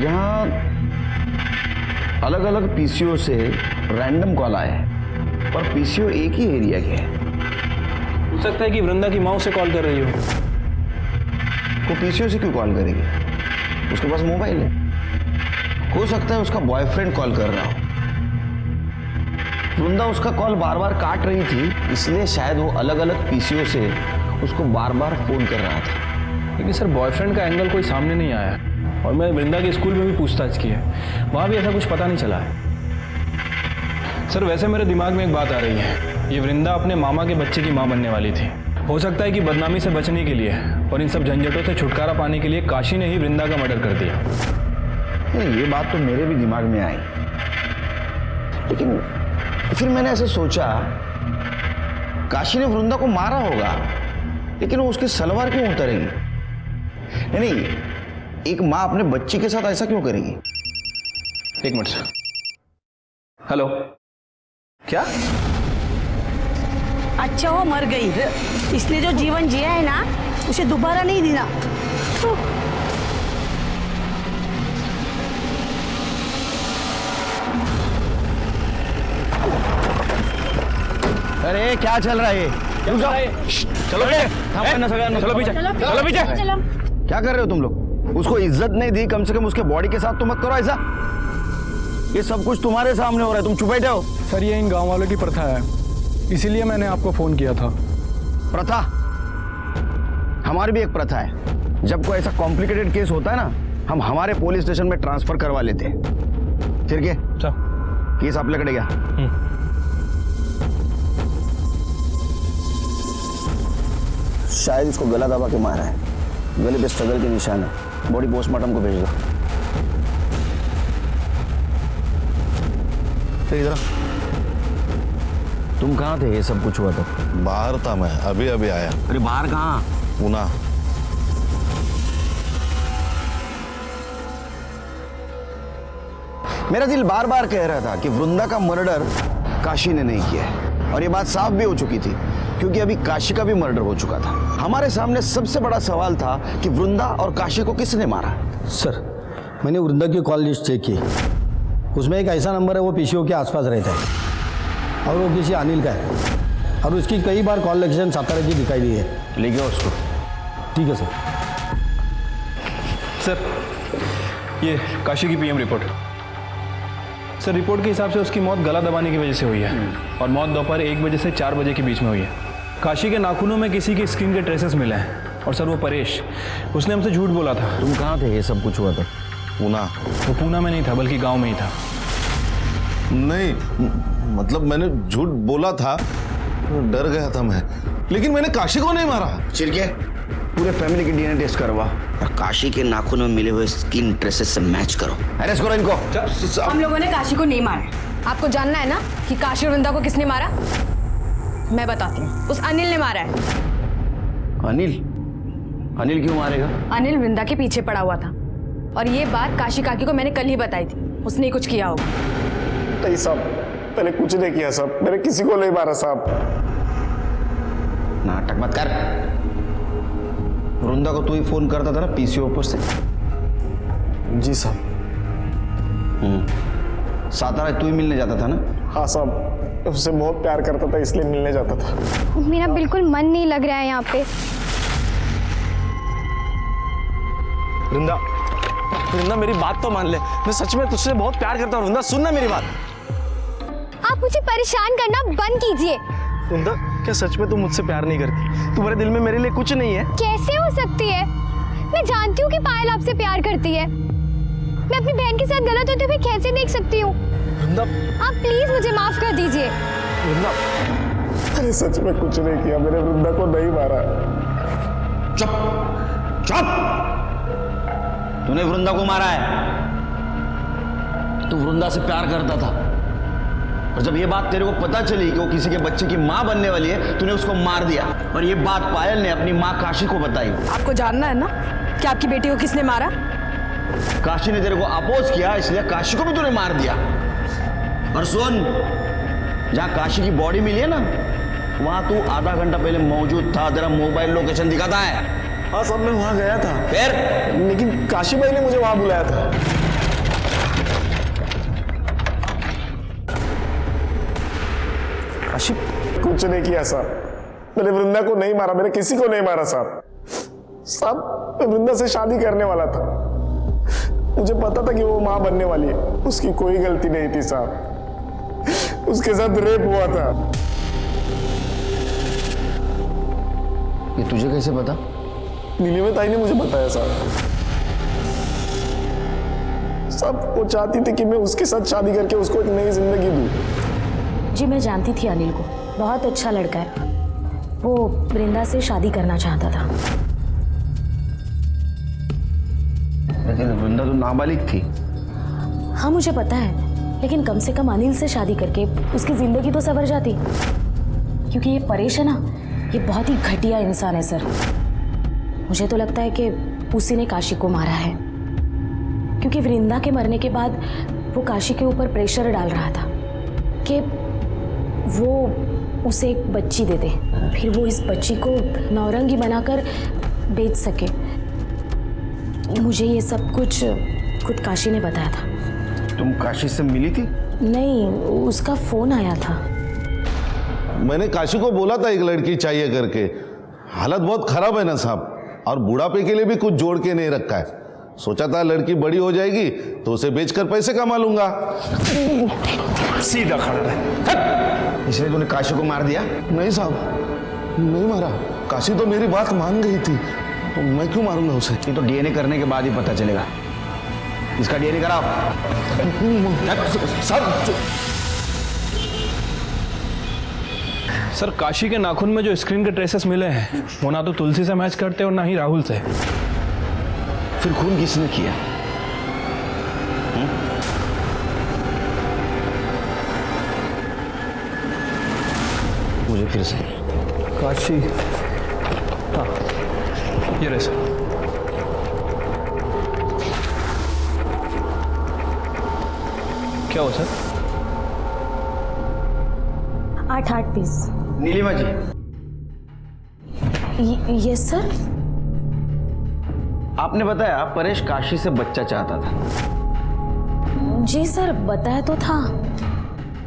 यहाँ अलग अलग पीसीओ से रैंडम कॉल आए हैं और पीसीओ एक ही एरिया के है। हो सकता है कि वृंदा की माँ उसे कॉल कर रही हो। वो पीसीओ से क्यों कॉल करेगी? उसके पास मोबाइल है। हो सकता है उसका बॉयफ्रेंड कॉल कर रहा हो। वृंदा उसका कॉल बार बार काट रही थी, इसलिए शायद वो अलग अलग पीसीओ से उसको बार बार फोन कर रहा था। लेकिन सर, बॉयफ्रेंड का एंगल कोई सामने नहीं आया और मैंने वृंदा के स्कूल में भी पूछताछ की है, वहाँ भी ऐसा कुछ पता नहीं चला है। सर, वैसे मेरे दिमाग में एक बात आ रही है, ये वृंदा अपने मामा के बच्चे की माँ बनने वाली थी। हो सकता है कि बदनामी से बचने के लिए और इन सब झंझटों से छुटकारा पाने के लिए काशी ने ही वृंदा का मर्डर कर दिया। ये बात तो मेरे भी दिमाग में आई, लेकिन फिर मैंने ऐसे सोचा काशी ने वृंदा को मारा होगा, लेकिन वो उसकी सलवार क्यों उतारेगी? नहीं, एक माँ अपने बच्चे के साथ ऐसा क्यों करेगी? एक मिनट सर। हेलो, क्या? अच्छा वो मर गई, इसने जो जीवन जिया है ना उसे दोबारा नहीं देना। अरे क्या चल रहा है? चलो पीछे, चलो पीछे। क्या कर रहे हो तुम लोग? उसको इज्जत नहीं दी, कम से कम उसके बॉडी के साथ तो मत करो ऐसा। ये सब कुछ तुम्हारे सामने हो रहा है, तुम चुप बैठे हो। सर, ये इन गांव वालों की प्रथा है, इसीलिए मैंने आपको फोन किया था। प्रथा? हमारी भी एक प्रथा है, जब कोई ऐसा कॉम्प्लिकेटेड केस होता है ना, हम हमारे पुलिस स्टेशन में ट्रांसफर करवा लेते हैं। फिर क्या केस आपल्याकडे घ्या। शायद इसको गला दबा के मारा है। गले पे स्ट्रगल के निशान है। बॉडी पोस्टमार्टम को भेज दो। फिर इधर तुम कहाँ थे ये सब कुछ हुआ तो? बाहर था मैं, अभी अभी आया। अरे बाहर कहाँ? पूना। मेरा दिल बार बार कह रहा था कि वृंदा का मर्डर काशी ने नहीं किया है, और ये बात साफ भी हो चुकी थी क्योंकि अभी काशी का भी मर्डर हो चुका था। हमारे सामने सबसे बड़ा सवाल था कि वृंदा और काशी को किसने मारा। सर, मैंने वृंदा की कॉल लिस्ट चेक की, उसमें एक ऐसा नंबर है वो पीसीओ के आसपास रहता है और वो किसी अनिल का है, और उसकी कई बार कॉल लोकेशन सातारा की दिखाई दी है। लिखिए उसको। ठीक है सर। सर, ये काशी की पीएम रिपोर्ट। सर, रिपोर्ट के हिसाब से उसकी मौत गला दबाने की वजह से हुई है और मौत दोपहर 1 बजे से 4 बजे के बीच में हुई है। काशी के नाखूनों में किसी के स्किन के ट्रेसेस मिले हैं और सर वो परेश, उसने हमसे झूठ बोला था। तुम कहाँ थे ये सब कुछ हुआ था? पूना। वो पूना में नहीं था बल्कि गांव में ही था। नहीं, मतलब मैंने झूठ बोला था, डर गया था मैं, लेकिन मैंने काशी को नहीं मारा। चिरके, पूरे फैमिली की डीएनए टेस्ट करवा और काशी के नाखूनों में मिले हुए स्किन ट्रेसेस से मैच करो। अरेस्ट करो इनको। हम लोगों ने काशी को नहीं मारा। आपको जानना है ना कि काशी और वृंदा को किसने मारा? मैं बताती हूँ, उस अनिल ने मारा है। अनिल? अनिल क्यों मारेगा? अनिल वृंदा के पीछे पड़ा हुआ था और ये बात काशी काकी को मैंने कल ही बताई थी। उसने ही कुछ किया होगा। नहीं साहब, मैंने कुछ नहीं किया साहब, मैंने किसी को नहीं मारा साहब। नाटक मत कर। वृंदा को तू ही फोन करता था ना पीसीओ पर से? जी साहब। सातारा तू ही मिलने जाता था ना? हाँ साहब, उससे बहुत प्यार करता था इसलिए मिलने जाता था। मेरा बिल्कुल मन नहीं लग रहा है यहाँ पे। वृंदा, वृंदा मेरी बात तो मान ले, मैं सच में तुझसे बहुत प्यार करता हूँ। वृंदा सुनना मेरी बात। आप मुझे परेशान करना बंद कीजिए। वृंदा, क्या सच में तुम मुझसे प्यार नहीं करती? तुम्हारे दिल में मेरे लिए कुछ नहीं है? कैसे हो सकती है? मैं जानती हूँ कि पायल आपसे प्यार करती है। मैं अपनी बहन के साथ गलत होते हुए कैसे देख सकती हूँ? वृंदा, आप प्लीज मुझे माफ कर दीजिए। वृंदा, अरे सच में कुछ नहीं किया, मैंने वृंदा को नहीं मारा। चुप चुप। तूने वृंदा को मारा है। तू वृंदा से प्यार करता था और जब ये बात तेरे को पता चली कि वो किसी के बच्चे की माँ बनने वाली है, तूने उसको मार दिया। और ये बात पायल ने अपनी माँ काशी को बताई। आपको जानना है ना कि आपकी बेटी को किसने मारा? काशी ने तेरे को अपोज किया, इसलिए काशी को भी तूने मार दिया। और सुन, जहाँ काशी की बॉडी मिली है ना, वहां तू आधा घंटा पहले मौजूद था। तेरा मोबाइल लोकेशन दिखाता है। हाँ साहब, मैं वहां गया था। फिर? लेकिन काशी भाई ने मुझे वहां बुलाया था। काशी कुछ नहीं किया साहब, मैंने वृंदा को नहीं मारा, मैंने किसी को नहीं मारा साहब। साहब, मैं वृंदा से शादी करने वाला था। मुझे पता था कि वो मां बनने वाली है। उसकी कोई गलती नहीं थी साहब, उसके साथ रेप हुआ था। ये तुझे कैसे पता? नीलिमा ताई ने मुझे बताया साहब। साहब, वो चाहती थी कि मैं उसके साथ शादी करके उसको एक नई जिंदगी दूं। जी, मैं जानती थी अनिल को, बहुत अच्छा लड़का है। वो वृंदा से शादी करना चाहता था। लेकिन वृंदा तो नाबालिग थी। हाँ मुझे पता है, लेकिन कम से कम अनिल से शादी करके उसकी जिंदगी तो संवर जाती। क्योंकि ये परेश है ना, ये बहुत ही घटिया इंसान है सर। मुझे तो लगता है कि उसी ने काशी को मारा है, क्योंकि वृंदा के मरने के बाद वो काशी के ऊपर प्रेशर डाल रहा था कि वो उसे एक बच्ची दे दे, फिर वो इस बच्ची को नौरंगी बनाकर बेच सके। मुझे ये सब कुछ खुद काशी ने बताया था। तुम काशी से मिली थी? नहीं, उसका फोन आया था। मैंने काशी को बोला था एक लड़की चाहिए करके। हालत बहुत खराब है ना साहब, और बुढ़ापे के लिए भी कुछ जोड़ के नहीं रखा है। सोचा था लड़की बड़ी हो जाएगी तो उसे बेचकर पैसे कमा लूंगा। सीधा खड़ा रहे। इसलिए तूने काशी को मार दिया? नहीं साहब, नहीं मारा। काशी तो मेरी बात मान गई थी, तो मैं क्यों मारूंगा उसे? ये तो डीएनए करने के बाद ही पता चलेगा। इसका डीएनए कराओ। सर, काशी के नाखून में जो स्क्रीन के ट्रेसेस मिले हैं वो ना तो तुलसी से मैच करते और ना ही राहुल से। फिर खून किसने किया? मुझे फिर से काशी, हाँ ये रहे सर। क्या हुआ सर? 8 पीस। नीलिमा जी, यस सर। आपने बताया परेश काशी से बच्चा चाहता था। जी सर, बताया तो था।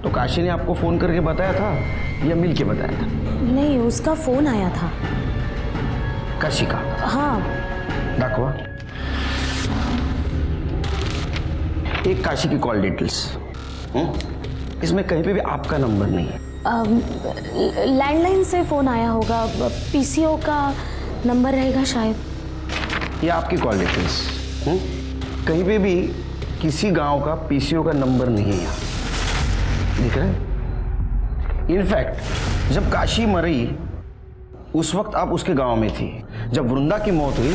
तो काशी ने आपको फोन करके बताया था या मिल के बताया था? नहीं, उसका फोन आया था। काशी का? हाँ। दाखवा। एक काशी की कॉल डिटेल्स। इसमें कहीं पे भी आपका नंबर नहीं है। लैंडलाइन से फोन आया होगा, पीसीओ का नंबर रहेगा शायद। ये आपकी कॉल डिटेल्स। कहीं पे भी किसी गांव का पीसीओ का नंबर नहीं है यहाँ, दिख रहा है? इनफैक्ट जब काशी मरी उस वक्त आप उसके गांव में थी। जब वृंदा की मौत हुई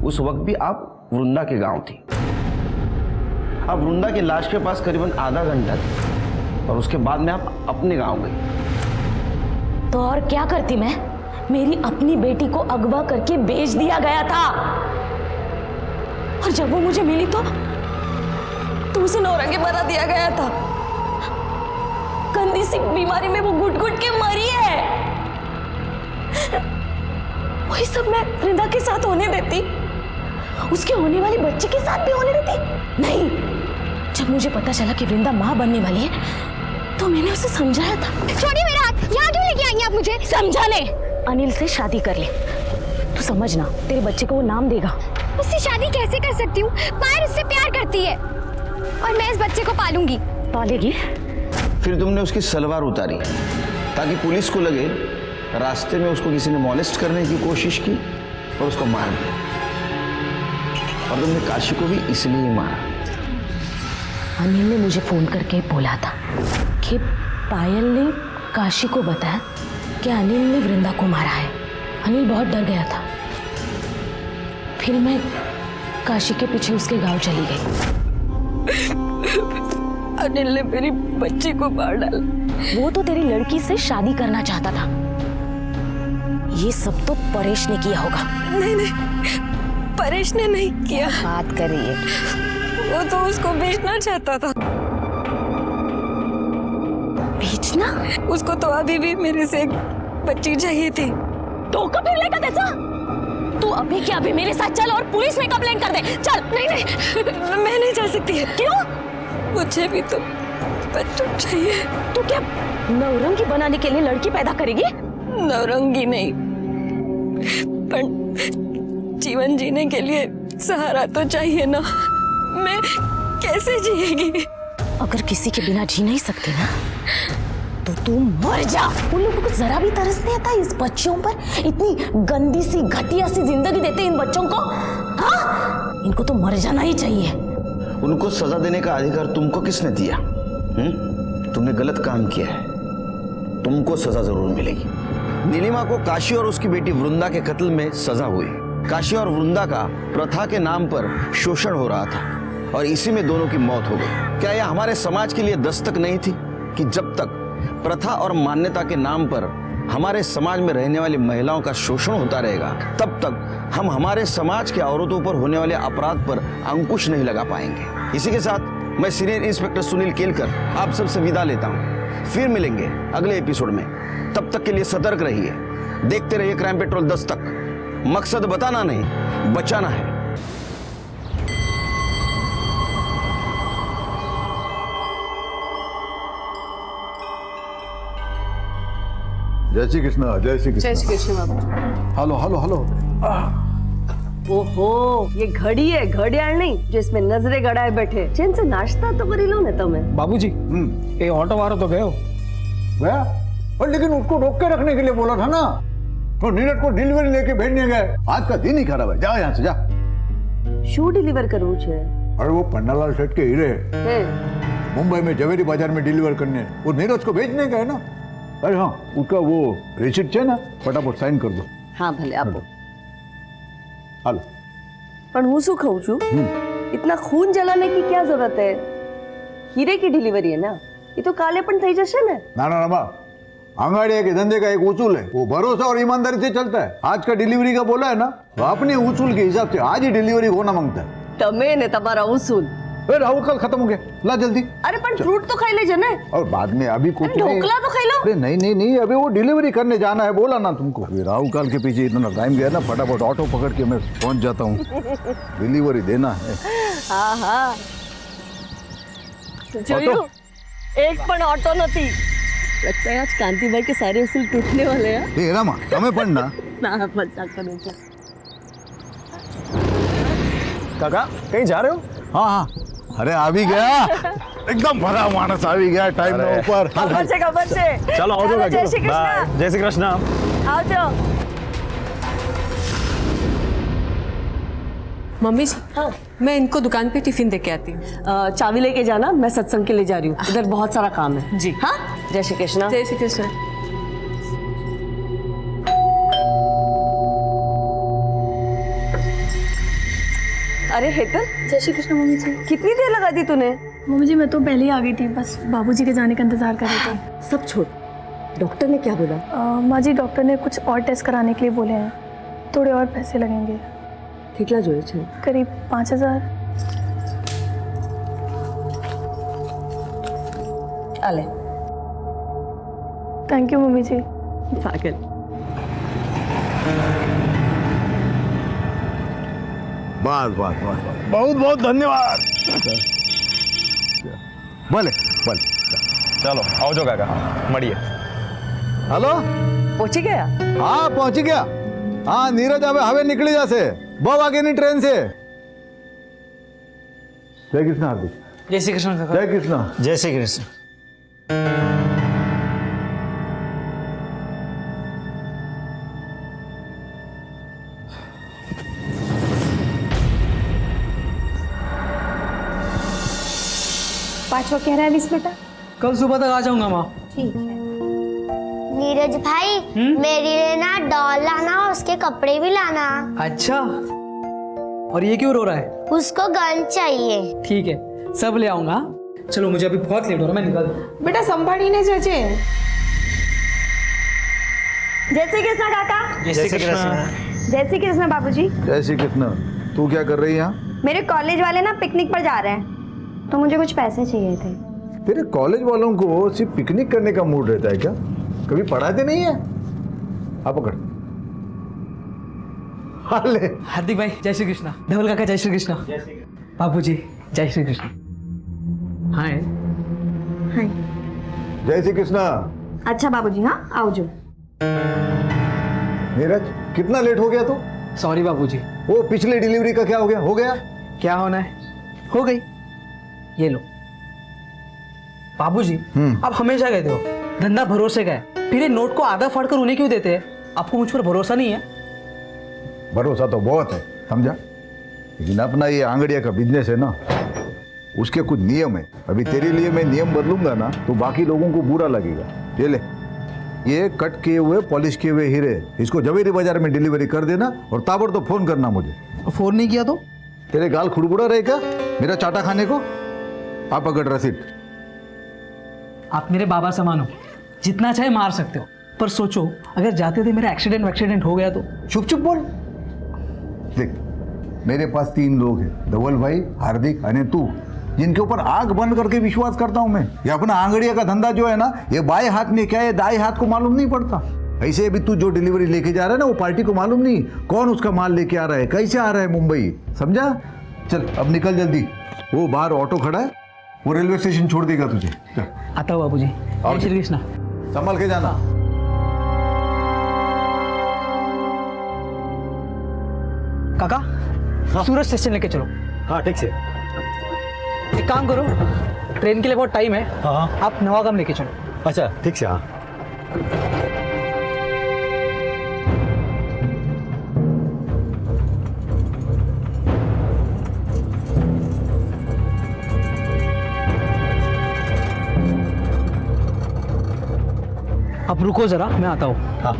उस वक्त भी आप वृंदा के गांव थी। आप वृंदा की लाश के पास करीबन आधा घंटा थे और उसके बाद में आप अपने गांव गई। तो और क्या करती मैं? मेरी अपनी बेटी को अगवा करके बेच दिया गया था और जब वो मुझे मिली तो उसे नौरंगी बना दिया गया था। गंदी सी बीमारी में वो घुट घुट के मरी है। वही सब मैं वृंदा के साथ होने देती? उसके होने वाली बच्चे के साथ भी होने देती? नहीं। जब मुझे पता चला कि वृंदा मां बनने वाली है तो मैंने उसे समझाया था। छोड़िए मेरा हाथ। यहाँ क्यों लेके आई हैं आप मुझे? समझाने। अनिल से शादी कर ले। तू समझना, तेरे बच्चे को वो नाम देगा। उससे शादी कैसे कर सकती हूँ? पायल उससे प्यार करती है और मैं इस बच्चे को पालूंगी। पालेगी? फिर तुमने उसकी सलवार उतारी ताकि पुलिस को लगे रास्ते में उसको किसी ने मॉलेस्ट करने की कोशिश की और उसको मार दिया। और तुमने काशी को भी इसलिए ही मारा। अनिल ने मुझे फोन करके बोला था कि पायल ने काशी को बताया कि अनिल ने वृंदा को मारा है। अनिल बहुत डर गया था। फिर मैं काशी के पीछे उसके गांव चली गई। अनिल ने मेरी बच्ची को मार डाला। वो तो तेरी लड़की से शादी करना चाहता था। ये सब तो परेश ने किया होगा। नहीं, परेश ने नहीं किया। बात करिए। वो तो उसको बेचना चाहता था। बेचना? उसको तो अभी भी मेरे से एक बच्ची चाहिए थी। तो कब फिर लेकर कैसा? तू अभी क्या अभी मेरे साथ चल और पुलिस में कंप्लेंट कर दे। चल। नहीं, मैं नहीं जा सकती। क्यों? मुझे भी तो बच्चा चाहिए। तू क्या नौरंगी बनाने के लिए लड़की पैदा करेगी? नौरंगी नहीं, पर जीवन जीने के लिए सहारा तो चाहिए ना। मैं कैसे जिएगी? अगर किसी के बिना जी नहीं सकती ना तो तू मर जा। उन लोगों को जरा भी तरस नहीं आता इस बच्चों पर? इतनी गंदी सी घटिया सी जिंदगी देते इन बच्चों को। हाँ, इनको तो मर जाना ही चाहिए। उनको सजा देने का अधिकार तुमको किसने दिया? तुमने गलत काम किया है, तुमको सजा जरूर मिलेगी। नीलिमा को काशी और उसकी बेटी वृंदा के कत्ल में सजा हुई। काशी और वृंदा का प्रथा के नाम पर शोषण हो रहा था और इसी में दोनों की मौत हो गई। क्या यह हमारे समाज के लिए दस्तक नहीं थी कि जब तक प्रथा और मान्यता के नाम पर हमारे समाज में रहने वाली महिलाओं का शोषण होता रहेगा तब तक हम हमारे समाज के औरतों पर होने वाले अपराध पर अंकुश नहीं लगा पाएंगे। इसी के साथ मैं सीनियर इंस्पेक्टर सुनील केलकर आप सबसे विदा लेता हूं। फिर मिलेंगे अगले एपिसोड में। तब तक के लिए सतर्क रहिए, देखते रहिए क्राइम पेट्रोल दस्तक। मकसद बताना नहीं, बचाना है। जय श्री कृष्ण। जय श्री कृष्ण। जय श्री कृष्ण बाबू। Hello hello hello. ओहो, ये घड़ी है, घड़ियाल नहीं जिसमें नजरे गड़ाए बैठे। चैन से नाश्ता तो करी लो ना तुम्हें। बाबूजी, ये ऑटो वाला तो गयो गया, और लेकिन उसको रोक के रखने के लिए बोला था ना। तो नीरज को डिलीवरी लेके भेजने गए। आज का दिन ही खराब है। जा यहाँ से जा। शू डिलीवर करવું છે? अरे वो पन्नालाल सेठ के हीरे है मुंबई में जवेरी बाजार में डिलीवर करने, वो नीरज को भेजने गए ना। अरे हाँ, उसका वो रिसिप्ट है ना, फटाफट साइन कर दो। हाँ भले आपो। हेलो। પણ હું શું કહું છું, इतना खून जलाने की क्या जरूरत है? हीरे की डिलीवरी है ना, ये तो काले पण થઈ જશે ને। ना ना रमा, अंगाड़िया के धंधे का एक उसूल है, वो भरोसा और ईमानदारी से चलता है। आज का डिलीवरी का बोला है ना, तो अपने उसूल के हिसाब से आज ही डिलीवरी होना मांगता है। તમે ને તમારા ઉसूल। राहुल कल खत्म हो गया, ला जल्दी। अरे पण फ्रूट तो खाई लेजे ने। और बाद में अभी कुछ नहीं। ढोकला तो खाई लो। अरे नहीं नहीं नहीं, अभी वो डिलीवरी करने जाना है, बोला ना तुमको। अभी राहुल काल के पीछे इतना टाइम गया ना, फटाफट ऑटो पकड़ के मैं पहुंच जाता हूँ। डिलीवरी देना है। हाँ हाँ जोयू, एक पण ऑटो नहीं। लगता है आज कांति भाई के सारे उसूल टूटने वाले हैं। ए रामा, तुम्हें पढ़ना ना मजाक करो तो। काका कहीं जा रहे हो? हाँ हाँ, अरे आ भी गया, एकदम भरा मानस आ भी गया टाइम में ऊपर। खबर से चलो आओ जाओ। जय श्री कृष्ण। जय श्री कृष्ण। आओ जाओ। मम्मी जी, हाँ मैं इनको दुकान पे टिफिन दे के आती हूँ। चाबी लेके जाना, मैं सत्संग के लिए जा रही हूँ, इधर बहुत सारा काम है। जी हाँ, जय श्री कृष्ण। जय श्री कृष्ण। अरे हेतल, जय श्री कृष्ण मम्मी जी। कितनी देर लगा दी तूने? मम्मी जी मैं तो पहले ही आ गई थी, बस बाबूजी के जाने का इंतजार कर रही थी। सब छोड़, डॉक्टर ने क्या बोला? माँ जी डॉक्टर ने कुछ और टेस्ट कराने के लिए बोले हैं, थोड़े और पैसे लगेंगे। कितना जो है? करीब 5000। अले थैंक यू मम्मी जी। पागल। बस बस बस, बहुत बहुत धन्यवाद। भले भले, चलो आओ जो काका, मड़िए। हेलो, पहुंची गया? हाँ पहुंची गया। हाँ नीरज हवे निकली जासे, बहुत आगे नहीं ट्रेन से। जय कृष्ण हार्दिक। जय श्री कृष्ण काका। जय कृष्ण। जय श्री कृष्ण। पाँचवा कह रहा है विश बेटा? कल सुबह तक आ जाऊंगा माँ। ठीक है। नीरज भाई, मेरे लिए ना डॉल लाना और उसके कपड़े भी लाना। अच्छा, और ये क्यों रो रहा है? उसको गन चाहिए। ठीक है, सब ले आऊंगा। चलो मुझे अभी बहुत लेट हो रहा है, मैं निकल। बेटा संभाळीने जजे। जय श्री कृष्ण काका। जय श्री कृष्ण। जय श्री कृष्ण बाबूजी। जय श्री कृष्ण। तू क्या कर रही है यहाँ? मेरे कॉलेज वाले ना पिकनिक पर जा रहे हैं, तो मुझे कुछ पैसे चाहिए थे। तेरे कॉलेज वालों को सिर्फ पिकनिक करने का मूड रहता है क्या? कभी पढ़ाते नहीं है? आप पकड़। हाले। हार्दिक भाई जय श्री कृष्ण। धवल काका जय श्री कृष्ण। बाबूजी जय श्री कृष्ण। हाय हाय। जय श्री कृष्ण। अच्छा बाबूजी, हाँ आओ जो। नीरज कितना लेट हो गया तू? सॉरी बाबूजी। वो पिछले डिलीवरी का क्या हो गया? हो गया? क्या होना है, हो गई। ये लो बाबूजी, आप हमेशा कहते हो धंधा भरोसे का है, फिर ये नोट को आधा फाड़ कर उन्हें क्यों देते हैं? आपको मुझ पर भरोसा नहीं है? भरोसा तो बहुत है, समझा, लेकिन अपना ये आंगड़िया का बिजनेस है ना, उसके कुछ नियम है। अभी तेरे लिए मैं नियम बदलूंगा ना तो बाकी लोगों को बुरा लगेगा। ये ले, ये कट किए हुए पॉलिश किए हुए हीरे, इसको जवेरी बाजार में डिलीवरी कर देना और ताबड़तोड़ फोन करना मुझे। फोन नहीं किया तो? तेरे गाल खुड़बुड़ा रहे क्या मेरा चाटा खाने को? आप पकड़ रसीद। आप मेरे बाबा समान हो, जितना चाहे मार सकते हो, पर सोचो अगर जाते थे मेरा एक्सीडेंट हो गया तो? चुप चुप बोल। देख, मेरे पास 3 लोग हैं, धवल भाई, हार्दिक और तू, जिनके ऊपर आग बंद करके विश्वास करता हूं मैं। ये अपना आंगड़िया का धंधा जो है ना, ये बाएं हाथ में क्या है दाएं हाथ को मालूम नहीं पड़ता। ऐसे अभी तू जो डिलीवरी लेके जा रहा है ना, वो पार्टी को मालूम नहीं कौन उसका माल लेके आ रहा है, कैसे आ रहा है मुंबई, समझा? चल अब निकल जल्दी, वो बाहर ऑटो खड़ा है, वो रेलवे स्टेशन छोड़ देगा तुझे। चल आता हूँ बाबूजी। जय श्री कृष्ण। संभल के जाना। काका सूरत स्टेशन लेके चलो। हाँ ठीक से। एक काम करो, ट्रेन के लिए बहुत टाइम है। हाँ आप नवागाम लेके चलो। अच्छा ठीक से। हाँ अब रुको जरा, मैं आता हूँ। हाँ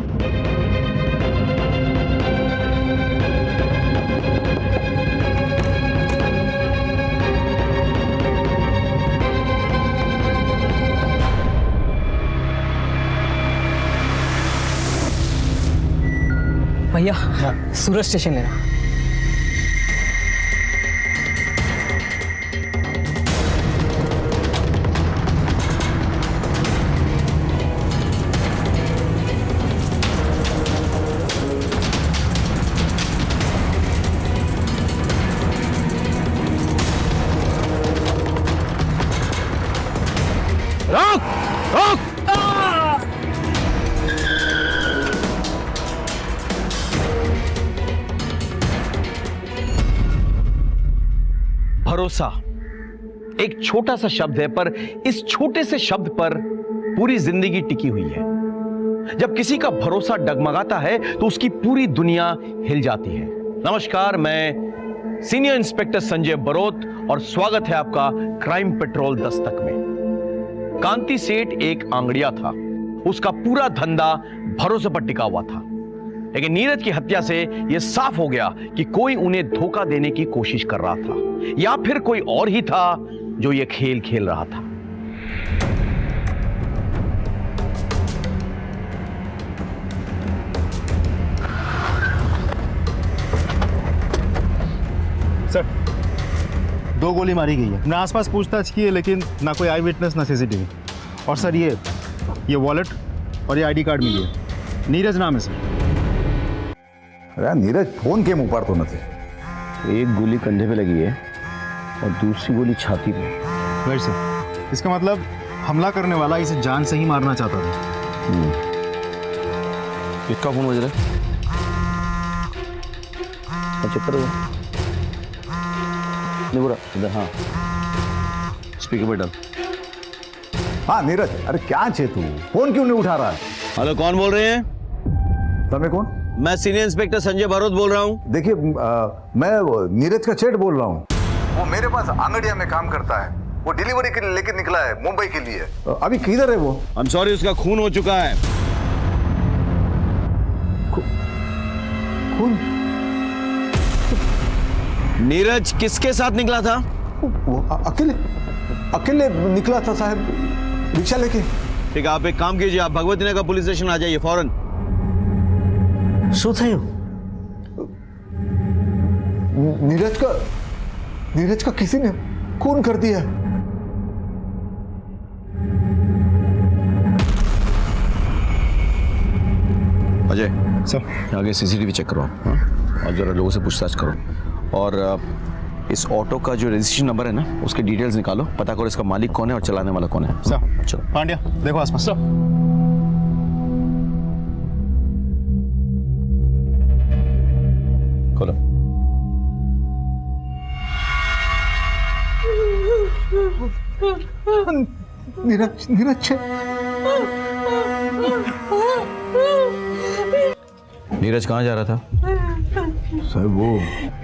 भैया सूरज स्टेशन है। रोक रोक भरोसा एक छोटा सा शब्द है, पर इस छोटे से शब्द पर पूरी जिंदगी टिकी हुई है। जब किसी का भरोसा डगमगाता है तो उसकी पूरी दुनिया हिल जाती है। नमस्कार, मैं सीनियर इंस्पेक्टर संजय बरोत और स्वागत है आपका क्राइम पेट्रोल दस्तक में। कांति सेठ एक आंगड़िया था, उसका पूरा धंधा भरोसे पर टिका हुआ था। लेकिन नीरज की हत्या से यह साफ हो गया कि कोई उन्हें धोखा देने की कोशिश कर रहा था, या फिर कोई और ही था जो यह खेल खेल रहा था। सर, 2 गोली मारी गई है। ना आसपास पूछताछ की है, लेकिन ना कोई आई विटनेस ना सीसीटीवी। और सर ये वॉलेट और ये आईडी कार्ड मिली है। नीरज नाम है सर। अरे नीरज फोन के मुंह पर तो नहीं। एक गोली कंधे पे लगी है और दूसरी गोली छाती पे। राइट सर, इसका मतलब हमला करने वाला इसे जान से ही मारना चाहता था। किसका फोन बज रहा है? इधर। हाँ, स्पीकर पे डाल। हाँ नीरज, अरे क्या छे तू, फोन क्यों नहीं उठा रहा है? हेलो, कौन बोल रहे हैं? तुम्हें कौन? मैं सीनियर इंस्पेक्टर संजय बरोत बोल रहा हूँ। देखिए, मैं नीरज का सेठ बोल रहा हूँ। वो मेरे पास आंगड़िया में काम करता है। वो डिलीवरी के लिए लेकर निकला है मुंबई के लिए। अभी किधर है वो? आई एम सॉरी, उसका खून हो चुका है। खून? नीरज किसके साथ निकला था? वो अकेले निकला था साहब, रिक्शा लेके। ठीक है, आप एक काम कीजिए, आप भगवती नगर पुलिस स्टेशन आ जाइए फौरन। શું થયું? नीरज का किसी ने खून कर दिया। अजय सर, आगे सीसीटीवी चेक करो, हाँ? और जरा लोगों से पूछताछ करो। और इस ऑटो का जो रजिस्ट्रेशन नंबर है ना, उसके डिटेल्स निकालो, पता करो इसका मालिक कौन है और चलाने वाला कौन है। सर चलो पांड्या, देखो आसपास। सर खोलो। नीरज नीरज कहाँ जा रहा था? सर वो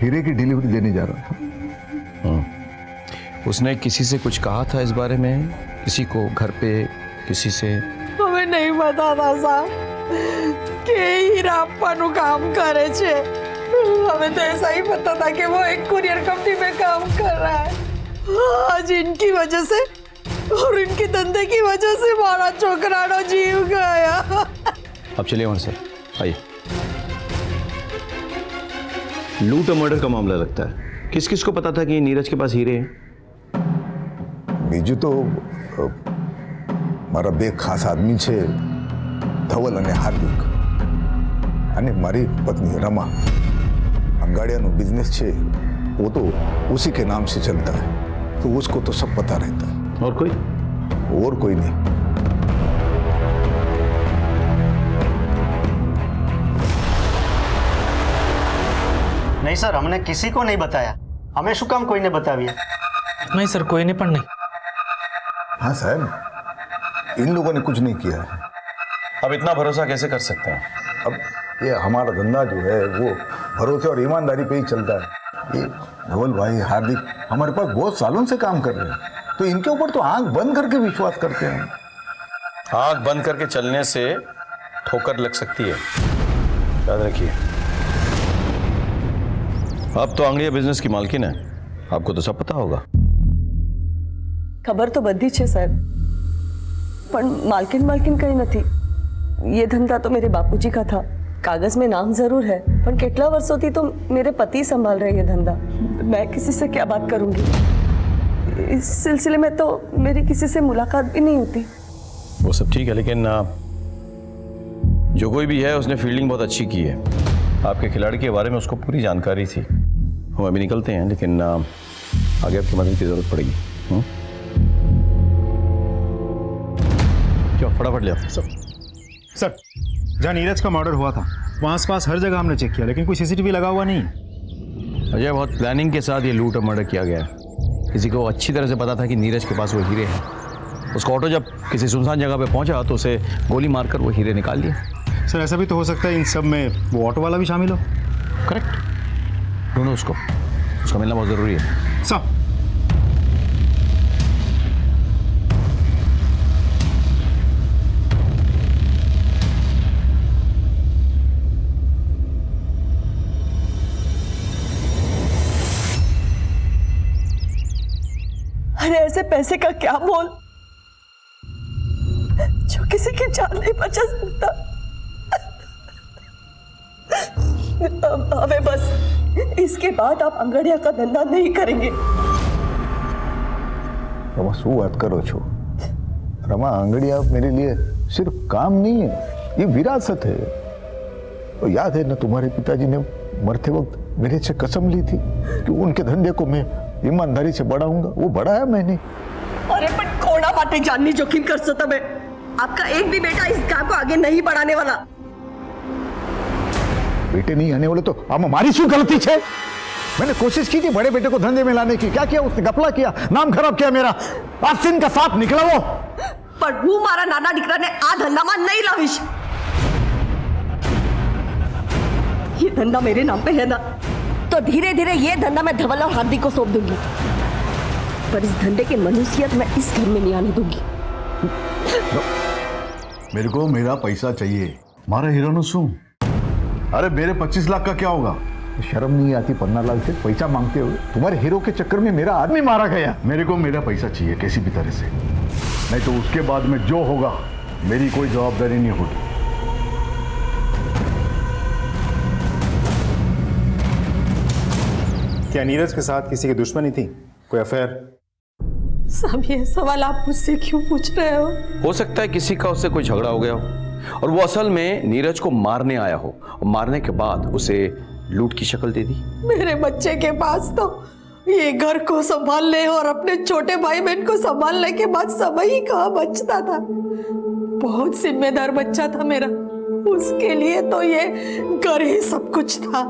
हीरे की डिलीवरी देने जा रहा था। उसने किसी से कुछ कहा था इस बारे में? किसी को घर पे, किसी से? हमें नहीं पता था साहब कि हीरा अप्पा काम करे छे। हमें तो ऐसा ही पता था कि वो एक कुरियर कंपनी में काम कर रहा है। आज इनकी वजह से और इनके धंधे की वजह से हमारा छोकरानो जीव गया। अब चलिए वहां से, आइए। लूट और मर्डर का मामला लगता है। किस किस को पता था कि नीरज के पास हीरे हैं? बीजू तो मारा બે ખાસ આદમી છે, ધવલ અને હાર્દિક, અને મારી પત્ની रमा। अंगाड़ियानो बिजनेस छे, वो तो उसी के नाम से चलता है, तो उसको तो सब पता रहता है। और कोई? और कोई नहीं। नहीं सर, हमने किसी को नहीं बताया। हमें शू काम कोई ने बताया? नहीं सर, कोई ने पण नहीं। हाँ साहब, इन लोगों ने कुछ नहीं किया है। अब इतना भरोसा कैसे कर सकते हैं? अब ये हमारा धंधा जो है वो भरोसे और ईमानदारी पे ही चलता है। ये धवल भाई, हार्दिक हमारे पास बहुत सालों से काम कर रहे हैं, तो इनके ऊपर तो आंख बंद करके विश्वास करते हैं। आंख बंद करके चलने से ठोकर लग सकती है, याद रखिए। अब तो आंगड़िया बिजनेस की मालकिन है, आपको तो सब पता होगा। खबर तो बधी छे साहब, पण मालकिन कहीं नहीं। ये धंधा तो मेरे बापूजी का था, कागज में नाम जरूर है, पर कितना वर्षों तो मेरे पति संभाल रहे ये धंधा। मैं किसी से क्या बात करूंगी? इस सिलसिले में तो मेरी किसी से मुलाकात भी नहीं होती। वो सब ठीक है, लेकिन जो कोई भी है उसने फील्डिंग बहुत अच्छी की है। आपके खिलाड़ी के बारे में उसको पूरी जानकारी थी। हम अभी निकलते हैं, लेकिन आगे आपकी मदद की जरूरत पड़ेगी। क्या फटाफट ले आओ। सर, जहाँ नीरज का मर्डर हुआ था वहाँ आसपास हर जगह हमने चेक किया, लेकिन कोई सीसीटीवी लगा हुआ नहीं। अजय, बहुत प्लानिंग के साथ ये लूट और मर्डर किया गया है। किसी को अच्छी तरह से पता था कि नीरज के पास वो हीरे हैं। उसका ऑटो जब किसी सुनसान जगह पे पहुंचा तो उसे गोली मारकर वो हीरे निकाल लिए। सर, ऐसा भी तो हो सकता है इन सब में वो ऑटो वाला भी शामिल हो। करेक्ट, ढूंढो उसको, उसका मिलना बहुत ज़रूरी है। सर, अरे ऐसे पैसे का क्या मोल जो किसी की जान नहीं बचा सकता। हमें बस इसके बाद आप अंगड़िया का धंधा नहीं करेंगे। रमा शू बात करो छो? रमा, आंगड़िया मेरे लिए सिर्फ काम नहीं है, ये विरासत है। तो याद है ना, तुम्हारे पिताजी ने मरते वक्त मेरे से कसम ली थी कि उनके धंधे को मैं ईमानदारी से बढ़ाऊंगा। वो बढ़ाया मैंने। अरे पर कोना बातें जाननी जोखिम कर सकता मैं। आपका एक भी बेटा इस काम को आगे नहीं बढ़ाने वाला। बेटे नहीं आने वाले तो अब हमारी शू गलती है? मैंने कोशिश की थी बड़े बेटे को धंधे में लाने की। क्या किया उसने? गपला किया, नाम खराब किया मेरा। आसिन का साथ निकला वो। पर वो मारा नाना डिकरा ने आ धंधा में नहीं लाविश। ये धंधा मेरे नाम पे है ना, तो धीरे धीरे ये धंधा मैं धवल और हार्दिक को सौंप दूंगी। पर इस धंधे की मनुष्यत मैं इस घर में नहीं आने दूंगी। मेरे को मेरा पैसा चाहिए। मारा हीरो शू? अरे मेरे 25 लाख का क्या होगा? शर्म नहीं आती पन्ना लाल से पैसा मांगते हुए? तुम्हारे हीरो के चक्कर में मेरा आदमी मारा गया। मेरे को मेरा पैसा चाहिए किसी भी तरह से, नहीं तो उसके बाद में जो होगा मेरी कोई जवाबदारी नहीं होगी। क्या नीरज के साथ किसी की दुश्मनी थी? कोई अफेयर? सब ये सवाल आप मुझसे क्यों पूछ रहे हो सकता है किसी का उससे कोई झगड़ा हो गया हो और वो असल में नीरज को मारने आया हो और मारने के बाद उसे लूट की शक्ल दे दी। मेरे बच्चे के पास तो ये घर को संभालने और अपने छोटे भाई बहन को संभालने के बाद समय ही कहाँ बचता था। बहुत जिम्मेदार बच्चा था मेरा, उसके लिए तो ये घर ही सब कुछ था।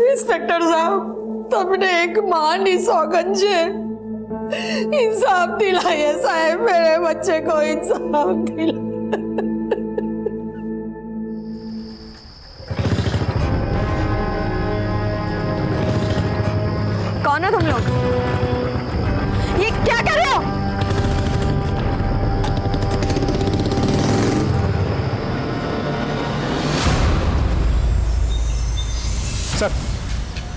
इंस्पेक्टर साहब, तुमने एक महान सौगंध इंसाफ दिलाइए साहब, मेरे बच्चे को इंसाफ दिलाइए। कौन हो तुम लोग? ये क्या कर रहे हो? सर,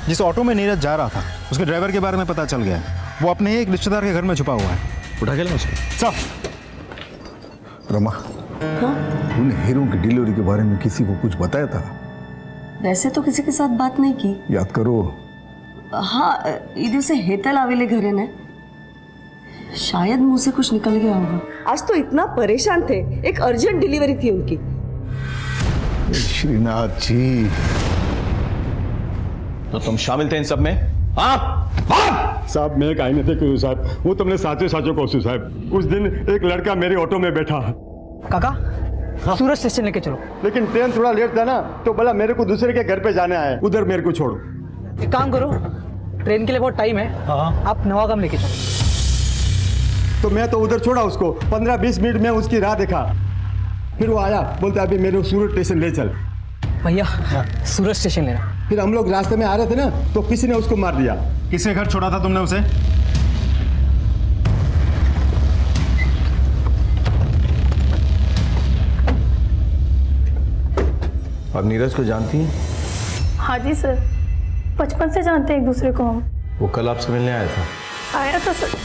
जिस ऑटो में नीरज जा रहा था उसके ड्राइवर के बारे में पता चल गया। वो अपने एक रिश्तेदार के घर में छुपा हुआ है। उठा के लाओ उसको। सर, रमा, तूने हीरो की डिलीवरी के बारे में किसी को कुछ बताया था? वैसे तो किसी के साथ बात नहीं की। याद करो। हाँ, इधर से हेतल आवेले घरे ने, शायद मुंह से कुछ निकल गया होगा। आज तो इतना परेशान थे, एक अर्जेंट डिलीवरी थी उनकी। श्रीनाथ जी, तो तुम शामिल थे इन सब में? हाँ साहब, मैं काई नहीं थे साहब। वो तुमने साचो साचो कहूँ साहब। उस दिन एक लड़का मेरे ऑटो में बैठा। काका, सूरज स्टेशन लेके चलो। लेकिन ट्रेन थोड़ा लेट था ना, तो बोला मेरे को दूसरे के घर पे जाना है, उधर मेरे को छोड़ो। एक काम करो, ट्रेन के लिए बहुत टाइम है, आप नवागाम लेके चलो। तो मैं तो उधर छोड़ा उसको। 15-20 मिनट में उसकी राह देखा, फिर वो आया, बोलता अभी मेरे सूरज स्टेशन ले चल। भैया, सूरज स्टेशन लेना। फिर हम लोग रास्ते में आ रहे थे ना, तो किसी ने उसको मार दिया। किसके घर छोड़ा था तुमने उसे? आप नीरज को जानती हैं? हाँ जी सर, बचपन से जानते हैं एक दूसरे को हम। वो कल आपसे मिलने आया था। आया था सर।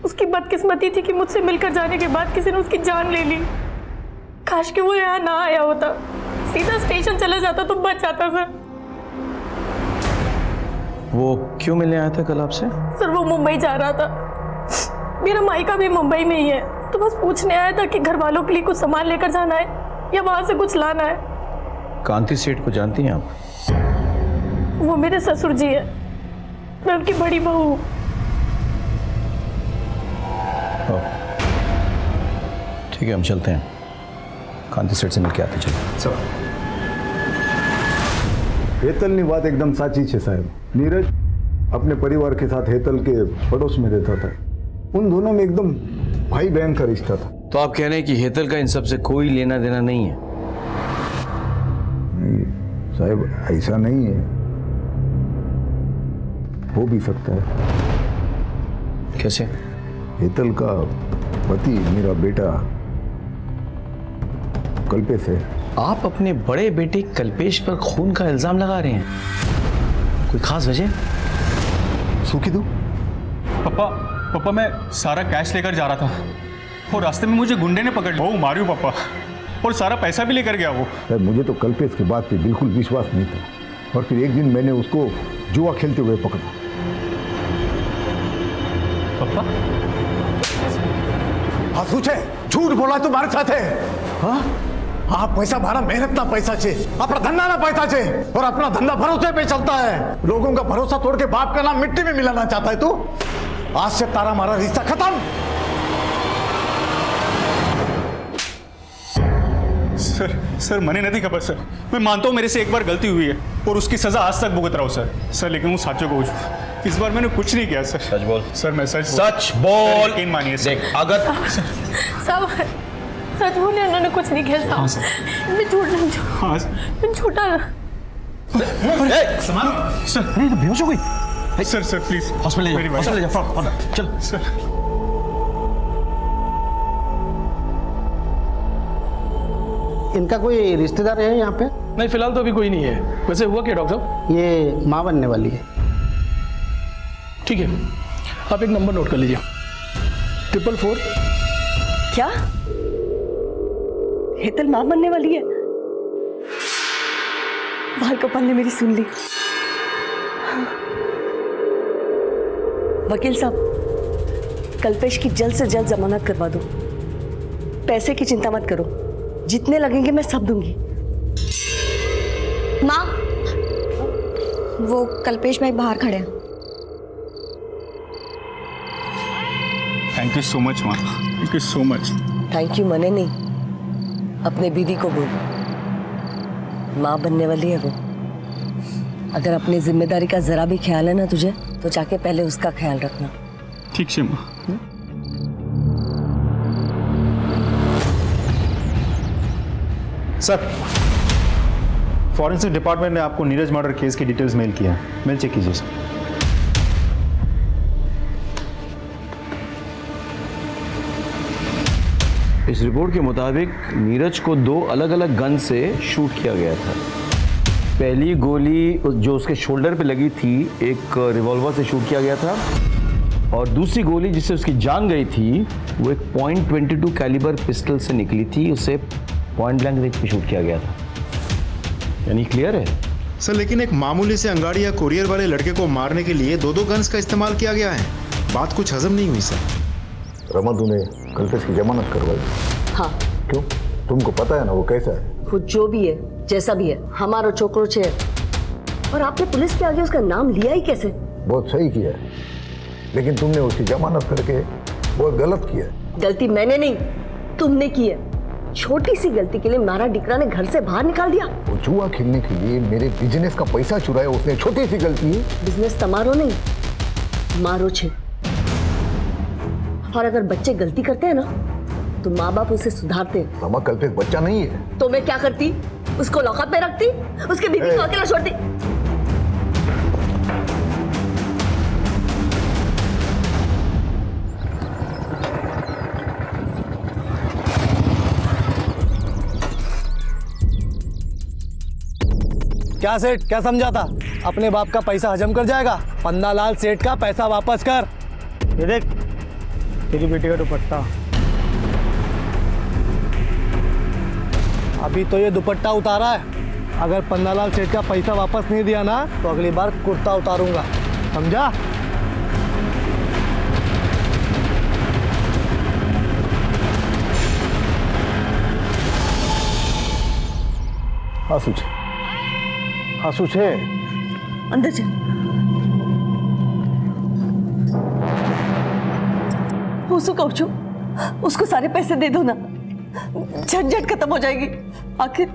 उसकी बदकिस्मती थी कि मुझसे मिलकर जाने के बाद किसी ने उसकी जान ले ली। काश कि वो यहाँ ना आया होता, सीधा स्टेशन चला जाता तो बच जाता सर। वो क्यों मिलने आया था कल आपसे? सर वो मुंबई जा रहा था, मेरा मायका भी मुंबई में ही है, तो बस पूछने आया था कि घर वालों के लिए कुछ सामान लेकर जाना है या वहां से कुछ लाना है। कांति सेठ को जानती हैं आप? वो मेरे ससुर जी है, मैं उनकी बड़ी बहू हूँ। ठीक है, हम चलते हैं, कांति सेठ से मिलके आते चलो। सब हेतलनी बात एकदम साची है साहब। नीरज अपने परिवार के साथ हेतल के पड़ोस में रहता था, उन दोनों में एकदम भाई बहन का रिश्ता था। तो आप कह रहे हैं कि हेतल का इन सब से कोई लेना देना नहीं है? नहीं साहब, ऐसा नहीं है, हो भी सकता है। कैसे? हेतल का पति मेरा बेटा कल्पेश है। आप अपने बड़े बेटे कल्पेश पर खून का इल्जाम लगा रहे हैं, कोई खास वजह? सूखी दो। पापा मैं सारा कैश लेकर जा रहा था और रास्ते में मुझे गुंडे ने पकड़ लिया, वो मारियो पापा, और सारा पैसा भी लेकर गया वो। साहब मुझे तो कल्पेश की बात पे बिल्कुल विश्वास नहीं था, और फिर एक दिन मैंने उसको जुआ खेलते हुए पकड़ा। पापा पूछे झूठ बोला तुम्हारे साथ है? हाँ आप पैसा भरा मेहनत ना पैसा छे, अपना धंधा ना पैसा छे, और अपना धंधा भरोसे पे चलता है। लोगों का भरोसा तोड़ के बाप का नाम मिट्टी में मिलाना चाहता है तू। आज से तारा हमारा रिश्ता खत्म। सर मैंने नहीं खबर सर, मैं मानता हूँ मेरे से एक बार गलती हुई है और उसकी सजा आज तक भुगत रहा हूँ सर, लेकिन वो साचो को इस बार मैंने कुछ नहीं किया सर। सच बोल सर, मैं सच बोल। यकीन मानिए देख, अगर सब सच बोले, उन्होंने कुछ नहीं किया। हाँ, मैं झूठ नहीं, हाँ, मैं झूठा। सर तो बेहोश हो गई। सर प्लीज हॉस्पिटल ले जाओ। चल सर। इनका कोई रिश्तेदार है यहाँ पे? नहीं, फिलहाल तो अभी कोई नहीं है। वैसे हुआ क्या डॉक्टर साहब? ये माँ बनने वाली है। ठीक है, आप एक नंबर नोट कर लीजिए, 444। क्या हेतल मां बनने वाली है? बाल कपाल ने मेरी सुन ली। वकील साहब, कल्पेश की जल्द से जल्द जमानत करवा दो। पैसे की चिंता मत करो, जितने लगेंगे मैं सब दूंगी। माँ, वो कल्पेश भाई बाहर खड़े हैं। थैंक यू सो मच माँ, thank you so much. Thank you मने नहीं, अपने बीवी को बोल, माँ बनने वाली है वो। अगर अपनी जिम्मेदारी का जरा भी ख्याल है ना तुझे, तो जाके पहले उसका ख्याल रखना। ठीक है माँ। सर, फॉरेंसिक डिपार्टमेंट ने आपको नीरज मर्डर केस की डिटेल्स मेल किया है, मेल चेक कीजिए सर। इस रिपोर्ट के मुताबिक नीरज को 2 अलग अलग गन से शूट किया गया था। पहली गोली जो उसके शोल्डर पे लगी थी, एक रिवॉल्वर से शूट किया गया था, और दूसरी गोली जिससे उसकी जान गई थी वो एक .22 कैलिबर पिस्टल से निकली थी, उसे पॉइंट ब्लैंक रेंज पे शूट किया गया था। यानी क्लियर है सर, लेकिन एक मामूली से अंगाड़ी या कुरियर वाले लड़के को मारने के लिए 2 गन्स का इस्तेमाल किया गया है। बात कुछ हजम नहीं हुई सर। रमन ने कल्पेश की जमानत करवाई। हाँ। क्यों? तुमको पता है ना वो कैसा है? वो जो भी है, जैसा भी है, हमारा छोकरो छे। और आपने पुलिस के आगे उसका नाम लिया ही कैसे? बहुत सही किया है, लेकिन तुमने उसकी जमानत करके बहुत गलत किया है। गलती मैंने नहीं, तुमने की है। छोटी सी गलती के लिए मारा डिकरा ने घर से बाहर निकाल दिया। वो जुआ खेलने के लिए मेरे बिजनेस का पैसा चुराया उसने, छोटी सी गलती है। बिजनेस तमारो नहीं, मारो छे। और अगर बच्चे गलती करते हैं ना, तो माँ बाप उसे सुधारते हैं। मामा कल्पेश बच्चा नहीं है। तो मैं क्या करती? उसको लॉकअप में रखती, उसके बीवी को अकेला छोड़ती। क्या सेठ, क्या समझा था? अपने बाप का पैसा हजम कर जाएगा? पन्नालाल सेठ का पैसा वापस कर। ये देख, तेरी बेटी का दुपट्टा। अभी तो ये दुपट्टा उतारा है, अगर पन्नालाल सेठ का पैसा वापस नहीं दिया ना तो अगली बार कुर्ता उतारूंगा, समझा? हाँ सूझे अंदर चल। उसको सारे पैसे दे दो ना, झंझट खत्म हो जाएगी। आखिर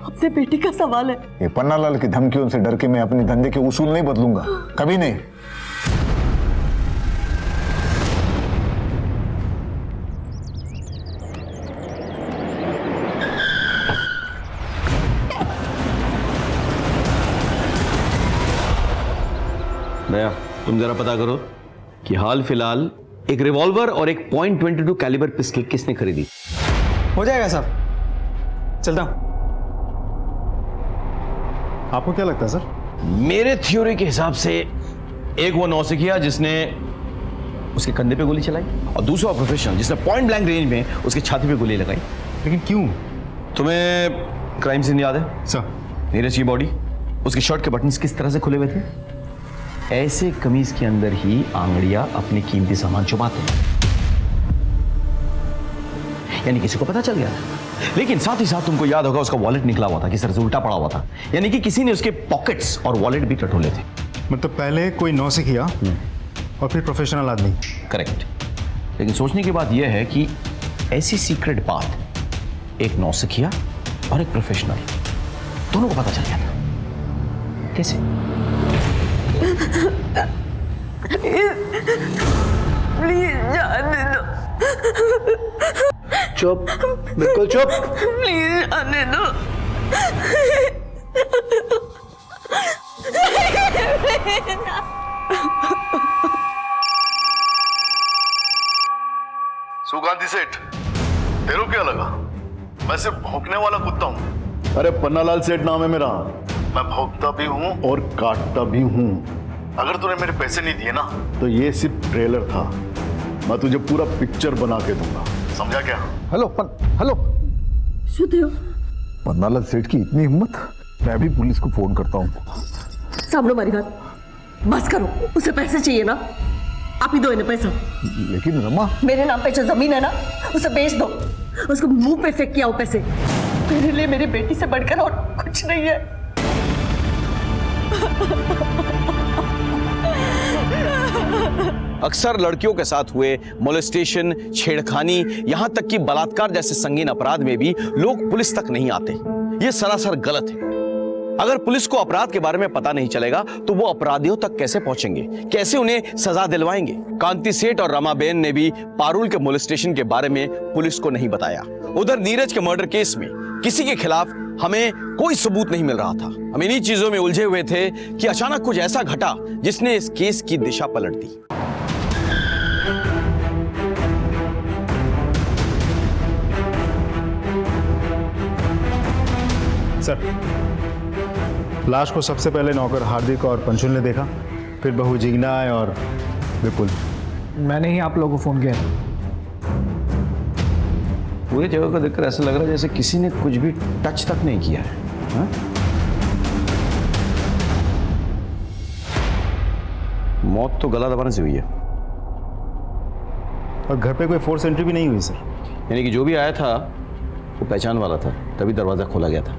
अपने बेटी का सवाल है। ये पन्नालाल की धमकियों से डर के मैं अपने धंधे के उसूल नहीं बदलूंगा, कभी नहीं। दया, तुम जरा पता करो कि हाल फिलहाल एक रिवॉल्वर और एक .22 कैलिबर पिस्टल किसने खरीदी। हो जाएगा साहब, चलता हूं। आपको क्या लगता है सर? मेरे थ्योरी के हिसाब से एक वो नौसिखिया जिसने उसके कंधे पे गोली चलाई और दूसरा प्रोफेशनल जिसने पॉइंट ब्लैंक रेंज में उसकी छाती पे गोली लगाई। लेकिन क्यों? तुम्हें क्राइम सीन याद है सर? नीरज की बॉडी, उसकी शर्ट के बटन्स किस तरह से खुले हुए थे? ऐसे कमीज के अंदर ही आंगड़ियां अपने कीमती सामान छुपाते हैं, यानी किसी को पता चल गया था। लेकिन साथ ही साथ तुमको याद होगा उसका वॉलेट निकला हुआ था, किस तरह से उल्टा पड़ा हुआ था, यानी कि किसी ने उसके पॉकेट्स और वॉलेट भी टटोले थे। मतलब पहले कोई नौसिखिया और फिर प्रोफेशनल आदमी। करेक्ट। लेकिन सोचने की बात यह है कि ऐसी सीक्रेट बात एक नौसिखिया और एक प्रोफेशनल दोनों को पता चल गया था। कैसे? प्लीज जाने दो। चुप, बिल्कुल चुप। प्लीज जाने दो। सुकांति सेठ, तेरे को क्या लगा मैं सिर्फ भौंकने वाला कुत्ता हूं? अरे पन्नालाल सेठ नाम है मेरा, मैं भौंकता भी हूं और काटता भी हूं। अगर तूने मेरे पैसे नहीं दिए ना तो ये सिर्फ ट्रेलर था, मैं तुझे पूरा पिक्चर बना के दूंगा, समझा क्या? हेलो हेलो, सुधो, पन्नालाल सेठ की इतनी हिम्मत, मैं भी पुलिस को फोन करता हूँ। सामने हमारी बात बस करो, उसे पैसे चाहिए ना, आप ही दो इन्हें पैसा। लेकिन रमा, मेरे नाम पे जो जमीन है ना उसे बेच दो, उसको मुंह पे फेंक के आओ पैसे। मेरे लिए मेरी बेटी से बढ़कर और कुछ नहीं है। अक्सर लड़कियों के साथ हुए मोलेस्टेशन, छेड़खानी, यहां तक कि बलात्कार जैसे संगीन अपराध में भी लोग पुलिस तक नहीं आते। यह सरासर गलत है। अगर पुलिस को अपराध के बारे में पता नहीं चलेगा तो वो अपराधियों तक कैसे पहुंचेंगे, कैसे उन्हें सजा दिलवाएंगे? कांति सेठ और रमाबेन ने भी पारुल के मोलेस्टेशन के बारे में पुलिस को नहीं बताया। उधर नीरज के मर्डर केस में किसी के खिलाफ हमें कोई सबूत नहीं मिल रहा था। हम इन्हीं चीजों में उलझे हुए थे कि अचानक कुछ ऐसा घटा जिसने इस केस की दिशा पलट दी। सर, लाश को सबसे पहले नौकर हार्दिक और पंचुल ने देखा, फिर बहू जिग्ना और विपुल। मैंने ही आप लोगों को फोन किया। पूरी जगह को देखकर ऐसा लग रहा है जैसे किसी ने कुछ भी टच तक नहीं किया है। हा? मौत तो गला दबाने से हुई है और घर पे कोई फोर्स एंट्री भी नहीं हुई सर। यानी कि जो भी आया था वो पहचान वाला था, तभी दरवाजा खोला गया था।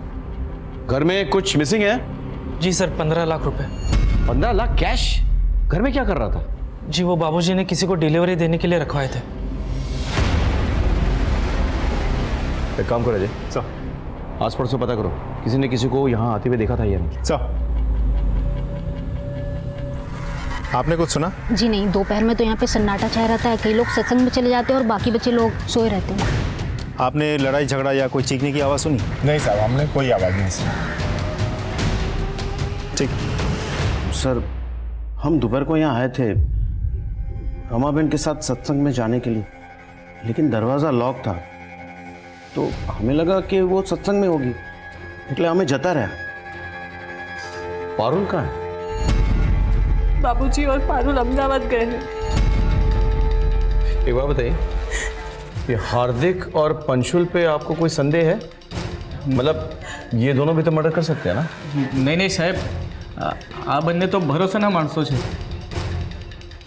घर में कुछ मिसिंग है? जी सर, 15 लाख रुपए। 15 लाख कैश? घर में क्या कर रहा था? जी वो बाबूजी ने किसी को डिलीवरी देने के लिए रखवाए थे। एक काम करो अजय सर, आस पड़ोस से पता करो किसी ने किसी को यहाँ आते हुए देखा था या नहीं। सर, आपने कुछ सुना? जी नहीं, दोपहर में तो यहाँ पे सन्नाटा छाया रहता है। कई लोग सत्संग में चले जाते हैं और बाकी बच्चे लोग सोए रहते हैं। आपने लड़ाई झगड़ा या कोई चीखने की आवाज़ सुनी? नहीं साहब, हमने कोई आवाज़ नहीं सुनी। ठीक सर, हम दोपहर को यहाँ आए थे रमाबेन के साथ सत्संग में जाने के लिए, लेकिन दरवाज़ा लॉक था तो हमें लगा कि वो सत्संग में होगी, इसलिए हमें जता रहा। पारुल कहाँ है? बाबूजी और पारुल अहमदाबाद गए हैं। एक बात बताइए, ये हार्दिक और पंचुल पे आपको कोई संदेह है? मतलब ये दोनों भी तो मर्डर कर सकते हैं ना? नहीं साहेब, आ બંને तो भरोसेना माणसो છે।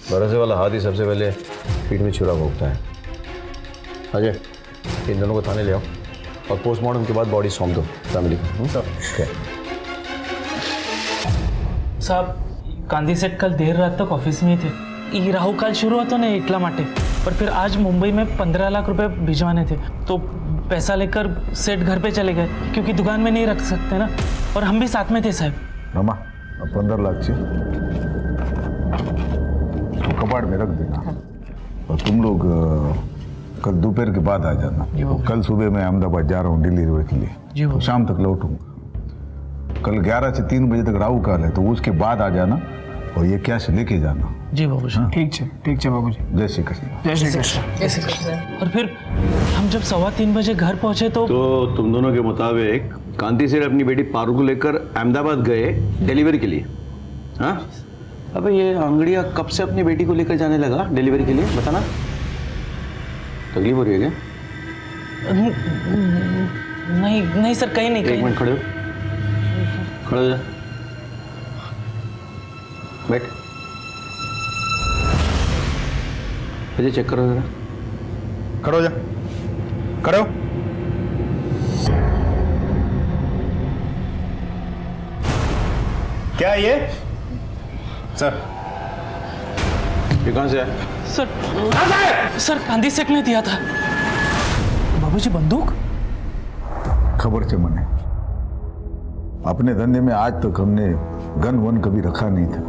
भरोसे वाला हाथ ही सबसे पहले पीठ में छुरा भोगता है। अजय, इन दोनों को थाने ले आओ और पोस्टमार्टम के बाद बॉडी सौंप दो फैमिली को। साहब, गांधी सेठ कल देर रात तक ऑफिस में ही थे। ये राहु काल शुरू होता ना इतला माटे, पर फिर आज मुंबई में 15 लाख रुपए भिजवाने थे, तो पैसा लेकर सेठ घर पे चले गए क्योंकि दुकान में नहीं रख सकते ना, और हम भी साथ में थे साहब। रमा, 15 लाख से कबाड़ में रख देना और तुम लोग कल दोपहर के बाद आ जाना। कल सुबह मैं अहमदाबाद जा रहा हूँ डिलीवरी के लिए, तो शाम तक लौटूंगा। कल 11 से 3 बजे तक राहु काल है, तो उसके बाद आ जाना और ये कैश लेके जाना। जी बाबूजी। ठीक है बाबूजी। जय श्री कृष्ण। जय श्री कृष्ण। जय श्री कृष्ण। और फिर हम जब 3:15 बजे घर पहुंचे तो तुम दोनों के मुताबिक कांति सेठ अपनी बेटी पारू को लेकर अहमदाबाद गए डिलीवरी के लिए। हाँ, अबे ये आंगड़िया कब से अपनी बेटी को लेकर जाने लगा डिलीवरी के लिए, बताना। तकलीफ हो रही है क्या? नहीं सर, कहीं नहीं। एक मिनट खड़े हो जा, बैठ। मुझे चेक करो जरा। खड़ो जा, खड़ो। क्या ये? सर, ये कहाँ से है? सर गांधी सेठ ने दिया था। बाबूजी, बंदूक? खबर से मने, अपने धंधे में आज तक हमने गन वन कभी रखा नहीं था,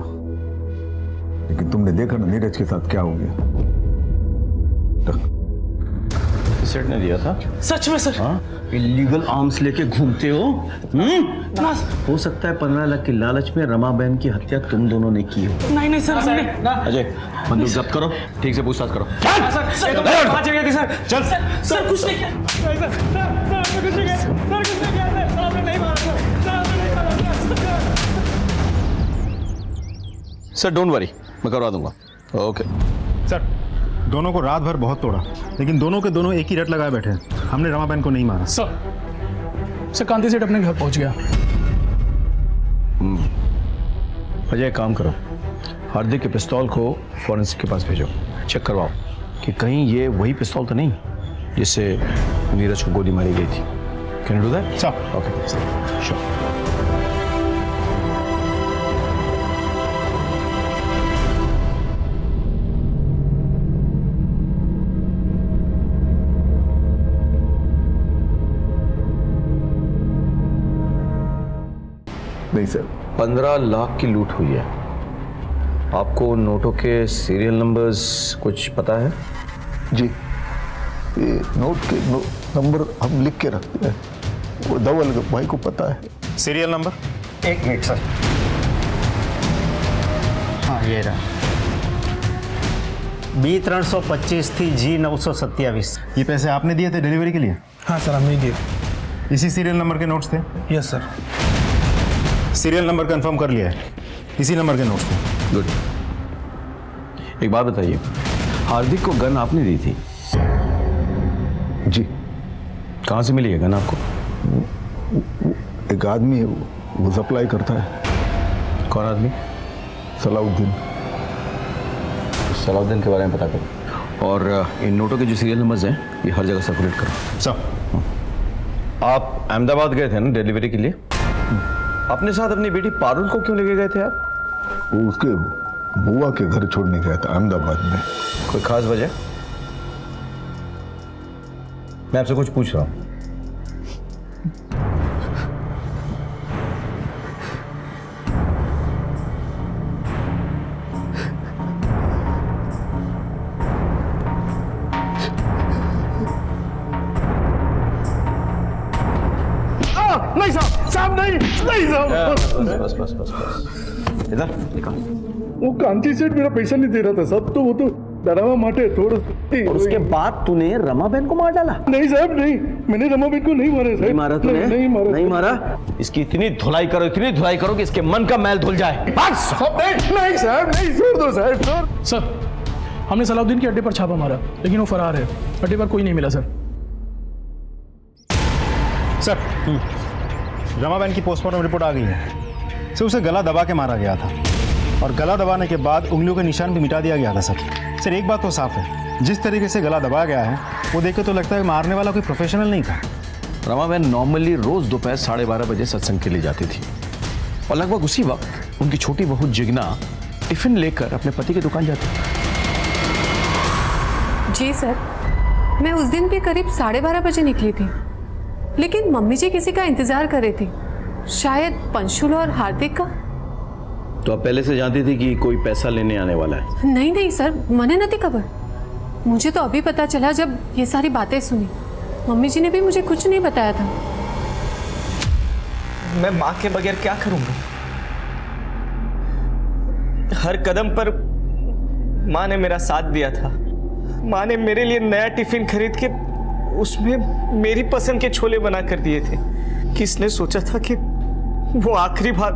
लेकिन तुमने देखा ना नीरज के साथ क्या हो गया। सेठ ने दिया था? सच में सर? हाँ, इलीगल आर्म्स लेके घूमते हो? हो सकता है 15 लाख की लालच में रमा बहन की हत्या तुम दोनों ने की हो। नहीं सर, हमने। अजय, बंदूक जब्त करो, ठीक से पूछताछ करो। चल सर, कुछ नहीं किया। सर डोंट वरी, मैं करवा दूंगा। ओके सर, दोनों को रात भर बहुत तोड़ा, लेकिन दोनों के दोनों एक ही रट लगाए बैठे हैं। हमने रमा बहन को नहीं मारा। सर कांति सेठ अपने घर पहुंच गया। अजय, काम करो, हार्दिक के पिस्तौल को फॉरेंसिक के पास भेजो, चेक करवाओ कि कहीं ये वही पिस्तौल तो नहीं जिससे नीरज को गोली मारी गई थी। Can you do that? Sir, okay, sure. नहीं सर, 15 लाख की लूट हुई है। आपको नोटों के सीरियल नंबर्स कुछ पता है? जी, ये नोट के नंबर हम लिख के रखते हैं, वो धवल भाई को पता है। Serial number? 1 minute sir. हाँ, ये रहा। B325 थी G927। ये पैसे आपने दिए थे डिलीवरी के लिए? हाँ सर, हमने दिए। इसी सीरियल नंबर के नोट्स थे? Yes sir. Serial number confirm कर लिया है, इसी नंबर के नोट्स थे। गुड। एक बात बताइए, हार्दिक को गन आपने दी थी? जी। कहाँ से मिली है गन आपको? एक आदमी है, वो सप्लाई करता है। कौन आदमी? सलाउद्दीन। सलाउद्दीन के बारे में पता करो, और इन नोटों के जो सीरियल नंबर्स हैं ये हर जगह सर्कुलेट करो। सर, आप अहमदाबाद गए थे ना डिलीवरी के लिए? अपने साथ अपनी बेटी पारुल को क्यों लेके गए थे आप? वो उसके बुआ के घर छोड़ने गया था अहमदाबाद में। कोई खास वजह? मैं आपसे कुछ पूछ रहा हूं। नहीं साहब, नहीं साहब। बस इधर निकाल। वो कांति सेठ मेरा पैसा नहीं दे रहा था साहब, तो वो तो डरावा माटे थोड़ा। और उसके बाद तूने रमा बहन को मार डाला? नहीं साहब, नहीं, मैंने रमा बहन को नहीं मारा साहब। नहीं मारा तूने? नहीं मारा। नहीं मारा? इसकी इतनी धुलाई करो, इतनी धुलाई करो कि इसके मन का मैल धुल जाए। बस। नहीं साहब, नहीं, छोड़ दो साहब, छोड़। सर, हमने सलाउद्दीन के अड्डे पर छापा मारा, लेकिन वो फरार है। अड्डे पर कोई नहीं मिला सर। सर रमाबेन की पोस्टमार्टम रिपोर्ट आ गई है। सर उसे गला दबा के मारा गया था और गला दबाने के बाद उंगलियों के निशान भी मिटा दिया गया था। सर एक बात तो साफ है, जिस तरीके से गला दबाया गया है वो देख के तो लगता है मारने वाला कोई प्रोफेशनल नहीं था। रमाबेन नॉर्मली रोज दोपहर 12:30 बजे सत्संग के लिए जाती थी और लगभग उसी वक्त उनकी छोटी बहू जिग्ना टिफिन लेकर अपने पति की दुकान जाती थी। जी सर, मैं उस दिन भी करीब 12:30 बजे निकली थी, लेकिन मम्मी जी किसी का इंतजार कर रही थी, शायद पंशुल और हार्दिक का। तो आप पहले से जानती थी कि कोई पैसा लेने आने वाला है? नहीं नहीं सर, मने नहीं खबर। मुझे तो अभी पता चला जब ये सारी बातें सुनी। मम्मी जी ने भी मुझे कुछ नहीं बताया था। मैं माँ के बगैर क्या करूंगा? हर कदम पर माँ ने मेरा साथ दिया था। माँ ने मेरे लिए नया टिफिन खरीद के उसमें मेरी पसंद के छोले बना कर दिए थे। किसने सोचा था कि वो आखिरी बार।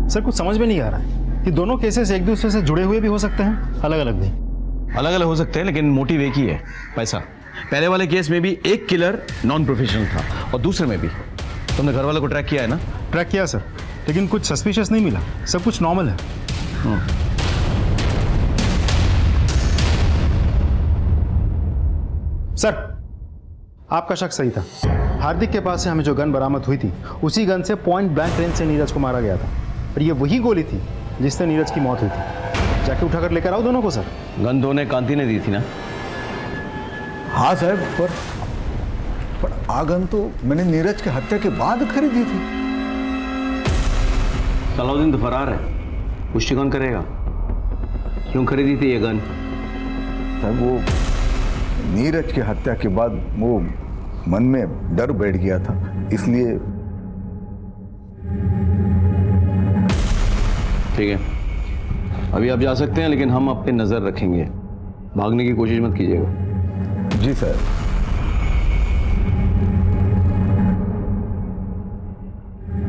सर कुछ समझ में नहीं आ रहा है कि दोनों केसेस एक दूसरे से जुड़े हुए भी हो सकते हैं, अलग अलग भी। अलग अलग हो सकते हैं लेकिन मोटिव एक ही है, पैसा। पहले वाले केस में भी एक किलर नॉन प्रोफेशनल था और दूसरे में भी। तुमने घर वालों को ट्रैक किया है ना? ट्रैक किया सर, लेकिन कुछ सस्पिशियस नहीं मिला, सब कुछ नॉर्मल है। सर आपका शक सही था। हार्दिक के पास से हमें जो गन बरामद हुई थी उसी गन से पॉइंट ब्लैंक रेंज से नीरज को मारा गया था और ये वही गोली थी जिससे नीरज की मौत हुई थी। जाके उठाकर लेकर आओ दोनों को। सर गन दोनों कांति ने दी थी ना? हाँ साहब, पर आगन तो मैंने नीरज की हत्या के बाद खरीदी थी। सलाउद्दीन तो फरार है, पुष्टि कौन करेगा? क्यों खरीदी थी ये गन? साहब वो नीरज की हत्या के बाद वो मन में डर बैठ गया था, इसलिए। ठीक है, अभी आप जा सकते हैं, लेकिन हम आप पे नजर रखेंगे। भागने की कोशिश मत कीजिएगा। जी सर।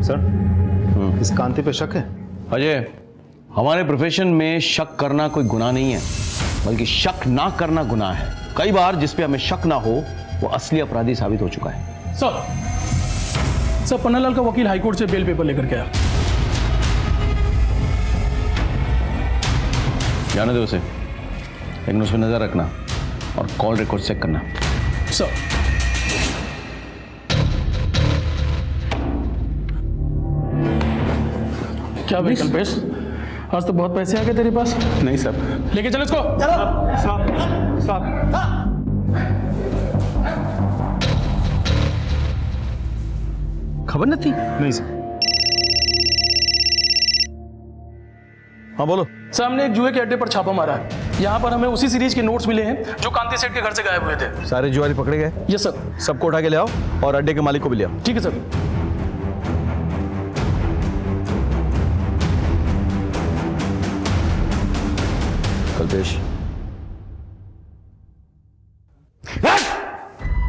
सर इस कांति पे शक है? अजय, हमारे प्रोफेशन में शक करना कोई गुनाह नहीं है, बल्कि शक ना करना गुनाह है। कई बार जिस पे हमें शक ना हो वो असली अपराधी साबित हो चुका है। सर पन्नालाल का वकील हाईकोर्ट से बेल पेपर लेकर गया। जाने दो उसे, लेकिन उस पर नजर रखना और कॉल रिकॉर्ड चेक करना। सर क्या भाई कल्पेश, आज तो बहुत पैसे आ गए तेरे पास। नहीं सर। लेके चलो इसको। खबर न थी? नहीं सर। हाँ बोलो। सर हमने एक जुए के अड्डे पर छापा मारा है। यहाँ पर हमें उसी सीरीज के नोट्स मिले हैं जो कांति सेठ के घर से गायब हुए थे। सारे जुआरी पकड़े गए? Yes sir. सबको उठा के ले आओ और अड्डे के मालिक को भी ले आओ। ठीक है सर। कल्पेश।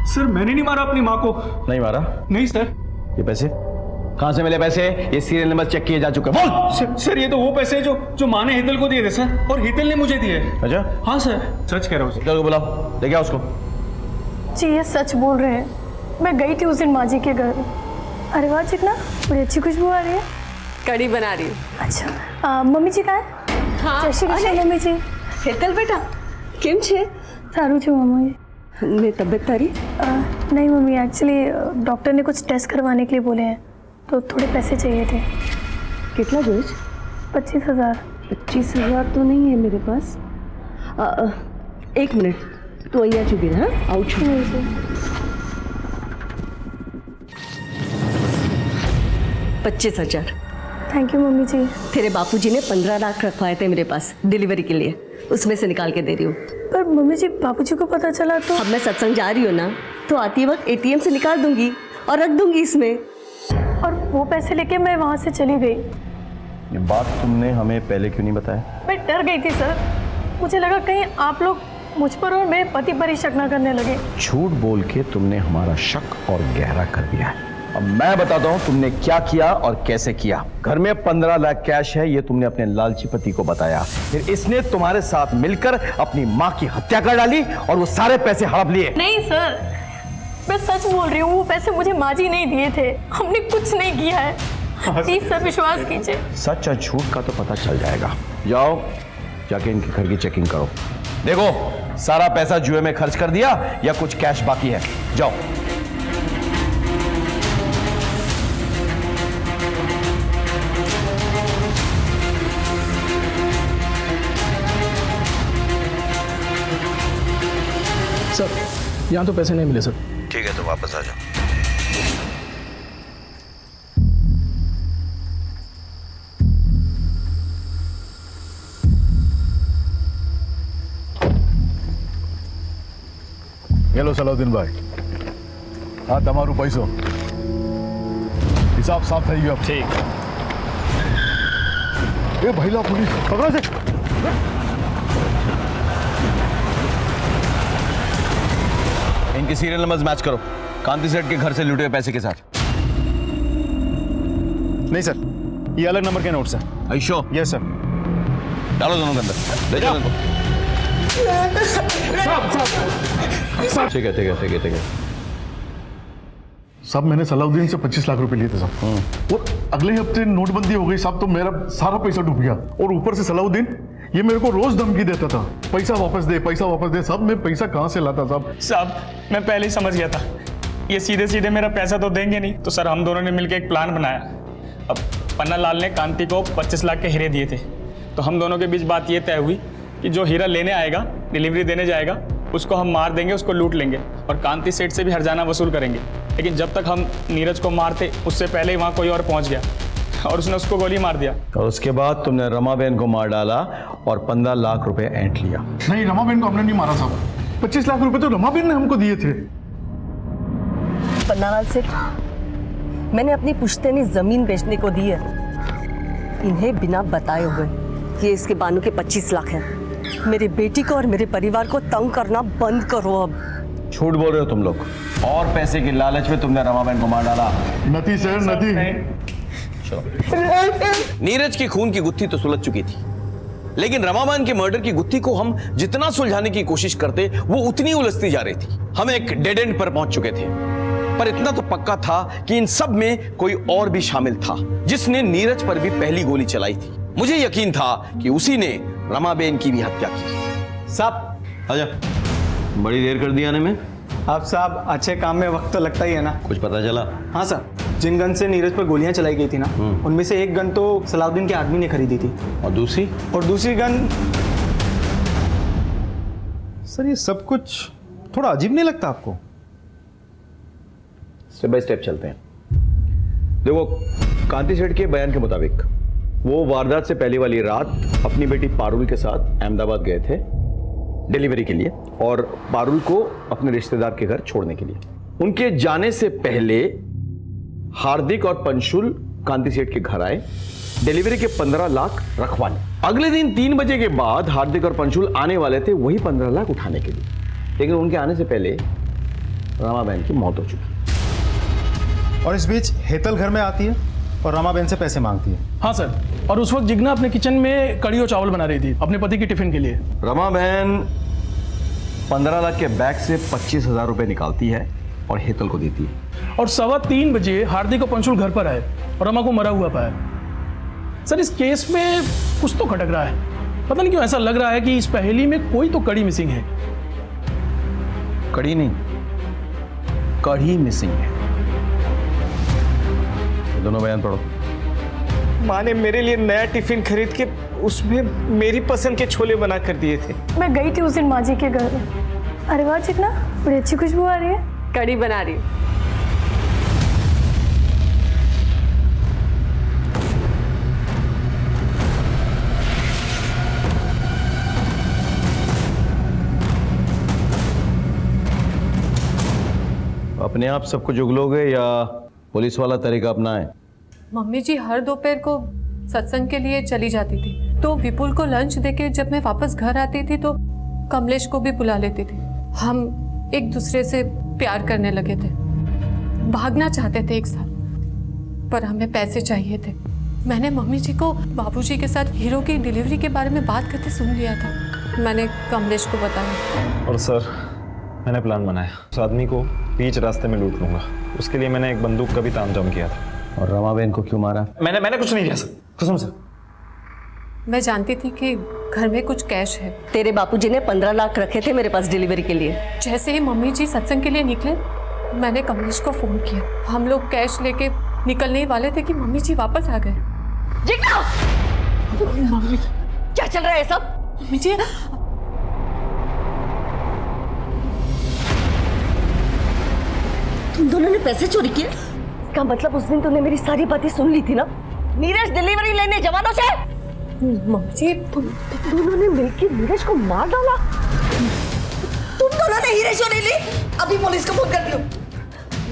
सर मैंने नहीं मारा अपनी माँ को। नहीं मारा? नहीं सर। ये पैसे कहाँ से मिले? पैसे ये सीरियल नंबर चेक किए जा चुके हैं। बोल। सर ये तो वो पैसे जो माँ ने हितल को दिए थे सर, और हितल ने मुझे दिए। अच्छा? हाँ सर, सच कह रहा हूँ। चलो बुलाओ, लेके आओ उसको। जी ये सच बोल रहे हैं, मैं गई थी उस दिन माँ जी के घर। अरे वाह चिकना, बड़ी अच्छी खुशबू आ रही है। कड़ी बना रही हूँ। अच्छा मम्मी जी कहाँ है? हाँ, जय श्री कृष्ण मम्मी जी। हेतल बेटा केम छे? सारू छे मम्मी। ने तबियत तारी? नहीं मम्मी, एक्चुअली डॉक्टर ने कुछ टेस्ट करवाने के लिए बोले हैं, तो थोड़े पैसे चाहिए थे। कितना जोज? 25,000। 25,000 तो नहीं है मेरे पास। एक मिनट, तो અહીંયા ચૂકી રહે। हाँ आउँ છું। 25,000। थैंक यू मम्मी जी। तेरे बापूजी ने 15 लाख रखवाए थे मेरे पास डिलीवरी के लिए, उसमें से निकाल के दे रही हूँ। पर मम्मी जी बापूजी को पता चला तो? अब मैं सत्संग जा रही हूँ ना, तो आती वक्त एटीएम से निकाल दूंगी और रख दूंगी इसमें। और वो पैसे लेके मैं वहाँ से चली गई। ये बात तुमने हमें पहले क्यों नहीं बताया? मैं डर गई थी सर, मुझे लगा कहीं आप लोग मुझ पर और मेरे पति पर ही शक न करने लगे। झूठ बोल के तुमने हमारा शक और गहरा कर दिया है। अब मैं बताता हूं तुमने क्या किया और कैसे किया। घर में 15 लाख कैश है, ये तुमने अपने लालची पति को बताया। फिर इसने तुम्हारे साथ मिलकर अपनी मां की हत्या कर डाली और वो सारे पैसे हड़प लिए। नहीं सर, मैं सच बोल रही हूँ, वो पैसे मुझे माँ जी नहीं दिए थे, हमने कुछ नहीं किया है, प्लीज सर विश्वास कीजिए। सच और झूठ का तो पता चल जाएगा। जाओ जाके इनके घर की चेकिंग करो, देखो सारा पैसा जुए में खर्च कर दिया या कुछ कैश बाकी है। जाओ। सर यहाँ तो पैसे नहीं मिले सर। ठीक है तो वापस आ जाओ। हेलो सलाउद्दीन भाई, हाँ તમારું પૈસો હિસાબ સાફ થઈ ગયો। ઠીક। એ ભઈલા पुलिस પકડો છે। इनके सीरियल नंबर्स मैच करो, कांति सेठ के घर से लूटे हुए पैसे के साथ। नहीं सर, ये अलग नंबर के नोट्स हैं। आयुषो? Yes sir. डालो दोनों के अंदर, ले जाओ इनको। ठीक है ठीक है ठीक है ठीक है। साहब मैंने सलाउद्दीन से 25 लाख रुपए लिए थे साहब, और अगले हफ्ते नोटबंदी हो गई साहब, तो मेरा सारा पैसा डूब गया। और ऊपर से सलाउद्दीन ये मेरे को रोज धमकी देता था, पैसा वापस दे पैसा वापस दे। साहब मैं पैसा कहाँ से लाता साहब? साहब मैं पहले ही समझ गया था, ये सीधे सीधे मेरा पैसा तो देंगे नहीं। तो सर हम दोनों ने मिलकर एक प्लान बनाया। अब पन्ना लाल ने कांति को 25 लाख के हीरे दिए थे, तो हम दोनों के बीच बात ये तय हुई कि जो हीरा लेने आएगा, डिलीवरी देने जाएगा, उसको हम मार देंगे, उसको लूट लेंगे और कांति सेठ से भी हर्जाना वसूल करेंगे। लेकिन जब तक हम नीरज को मारते उससे पहले ही वहाँ कोई और पहुँच गया और उसने उसको गोली मार दिया। और उसके बाद तुमने रमाबेन को मार डाला और 15 लाख रुपए ऐंठ लिया। नहीं, रमाबेन को हमने नहीं मारा साहब, 25 लाख रुपए तो रमाबेन ने हमको दिए थे। पन्नालाल सेठ, मैंने अपनी पुश्तैनी जमीन बेचने को दी है, इन्हें बिना बताए हुए। ये इसके बानू के 25 लाख है। मेरी बेटी को और मेरे परिवार को तंग करना बंद करो अब। झूठ बोल रहे हो तुम लोग, और पैसे की लालच में तुमने रमाबेन को मार डाला। नती सर नती। नीरज की खून की गुत्थी तो सुलझ चुकी थी, लेकिन रमाबेन के मर्डर की गुत्थी को हम जितना सुलझाने की कोशिश करते वो उतनी उलझती जा रही थी। हम एक डेड एंड पर पहुंच चुके थे, पर इतना तो पक्का था कि इन सब में कोई और भी शामिल था, जिसने नीरज पर भी पहली गोली चलाई थी। मुझे यकीन था कि उसी ने रमाबेन की भी हत्या की। साहब आजा, बड़ी देर कर दी आने में। आप साहब अच्छे काम में वक्त तो लगता ही है ना। कुछ पता चला? हाँ सर, जिन गन से नीरज पर गोलियां चलाई गई थी ना, उनमें से एक गन तो सलाउद्दीन के आदमी ने खरीदी थी। और दूसरी गन। सर ये सब कुछ थोड़ा अजीब नहीं लगता आपको? स्टेप बाय स्टेप चलते हैं। देखो, कांति सेठ के बयान के मुताबिक वो वारदात से पहले वाली रात अपनी बेटी पारुल के साथ अहमदाबाद गए थे डिलीवरी के लिए, और पारुल को अपने रिश्तेदार के घर छोड़ने के लिए। उनके जाने से पहले हार्दिक और पंशुल कांति सेठ के घर आए, डिलीवरी के 15 लाख रखवाने। अगले दिन 3 बजे के बाद हार्दिक और पंशुल आने वाले थे वही 15 लाख उठाने के लिए, लेकिन उनके आने से पहले रमाबेन की मौत हो चुकी। और इस बीच हेतल घर में आती है और रमाबेन से पैसे मांगती है। हाँ सर, और उस वक्त जिग्ना अपने किचन में कड़ी और चावल बना रही थी अपने पति की टिफिन के लिए। रमाबेन 15 लाख के बैग से 25,000 रुपए निकालती है और हेतल को देती है। और 3:15 बजे हार्दिक और पंशुल घर पर आए और रमा को मरा हुआ पाया। सर इस केस में कुछ तो खटक रहा है, पता नहीं क्यों ऐसा लग रहा है कि इस पहेली में कोई तो कड़ी मिसिंग है। कड़ी नहीं, कड़ी मिसिंग है। दोनों बयान पढ़ो। माँ ने मेरे लिए नया टिफिन खरीद के उसमें मेरी पसंद के छोले बना कर दिए थे। मैं गई थी उस दिन माँ जी के घर में। अरे वाह चिकना, बड़ी अच्छी खुशबू आ रही है। कड़ी बना रही हूँ। अपने आप सब कुछ उगलोगे या पुलिस वाला तरीका अपनाएं? मम्मी जी हर दोपहर को सत्संग के लिए चली जाती थी, तो विपुल को लंच देके जब मैं वापस घर आती थी तो कमलेश को भी बुला लेती थी। हम एक दूसरे से प्यार करने लगे थे। भागना चाहते थे एक साथ, पर हमें पैसे चाहिए थे। मैंने मम्मी जी को बाबूजी के साथ हीरो की डिलीवरी के बारे में बात करते सुन लिया था। मैंने कमलेश को बताया। और सर, मैंने प्लान बनाया, उस आदमी को बीच रास्ते में लूट लूंगा। उसके लिए मैंने एक बंदूक का भी तामझाम किया था। और रमाबेन को क्यों मारा? मैंने कुछ नहीं किया सर, कसम से। मैं जानती थी कि घर में कुछ कैश है। तेरे बापूजी ने 15 लाख रखे थे मेरे पास डिलीवरी के लिए। जैसे ही मम्मी जी सत्संग के लिए निकले, मैंने कमलेश को फोन किया। हम लोग कैश लेके निकलने ही वाले थे कि मम्मी जी वापस आ गए। मम्मी, क्या चल रहा है सब? मम्मी जी, तुम दोनों ने पैसे चोरी किए? इसका मतलब उस दिन तूने मेरी सारी बातें सुन ली थी ना? नीरज डिलीवरी लेने जवानों से? मम्मी जी, तुम दोनों ने मिलकर नीरज को मार डाला? तुम दोनों ने हीरे चोरी ली? अभी पुलिस को फोन कर दियो।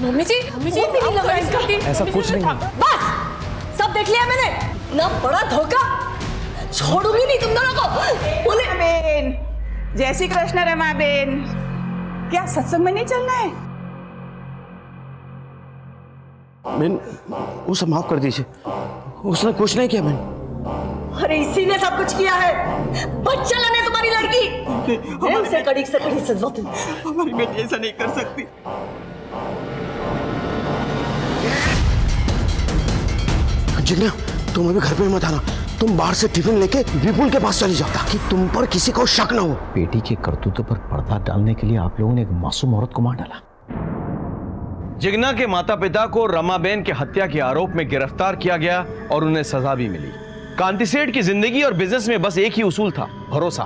मम्मी जी, नहीं लग रहा इसका। ऐसा कुछ नहीं। बस, सब देख लिया मैंने। ना बड़ा धोखा, छोड़ूंगी नहीं तुम दोनों को। बोले बेन, जय श्री कृष्ण रमा बेन, क्या सत्संग में नहीं चलना है? बहन, उसे माफ कर दीजिए, उसने कुछ नहीं किया बहन। अरे इसी ने सब कुछ किया है। बच्चा लाने तुम्हारी लड़की। उसे कड़ी से कड़ी सजा दो। हमारी बेटी ऐसा नहीं कर सकती। जिग्ना, तुम अभी घर पे मत आना। तुम बाहर से टिफिन लेके विपुल के पास चली जाओ ताकि तुम पर किसी को शक ना हो। बेटी के करतूतों पर पर्दा डालने के लिए आप लोगों ने एक मासूम औरत को मार डाला। जिग्ना के माता पिता को रमाबेन के हत्या के आरोप में गिरफ्तार किया गया और उन्हें सजा भी मिली। कांति सेठ की जिंदगी और बिजनेस में बस एक ही उसूल था, भरोसा।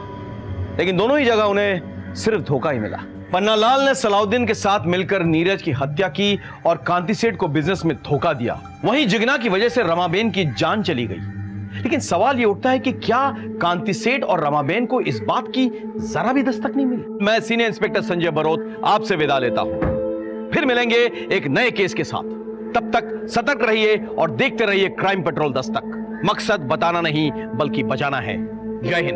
लेकिन दोनों ही जगह उन्हें सिर्फ धोखा ही मिला। पन्नालाल ने सलाउद्दीन के साथ मिलकर नीरज की हत्या की और कांति सेठ को बिजनेस में धोखा दिया। वहीं जिग्ना की वजह से रमाबेन की जान चली गई। लेकिन सवाल यह उठता है कि क्या कांति सेठ और रमाबेन को इस बात की जरा भी दस्तक नहीं मिली? मैं सीनियर इंस्पेक्टर संजय बरोत आपसे विदा लेता हूं। फिर मिलेंगे एक नए केस के साथ। तब तक सतर्क रहिए और देखते रहिए क्राइम पेट्रोल दस्तक। मकसद बताना नहीं बल्कि बचाना है। जय हिंद।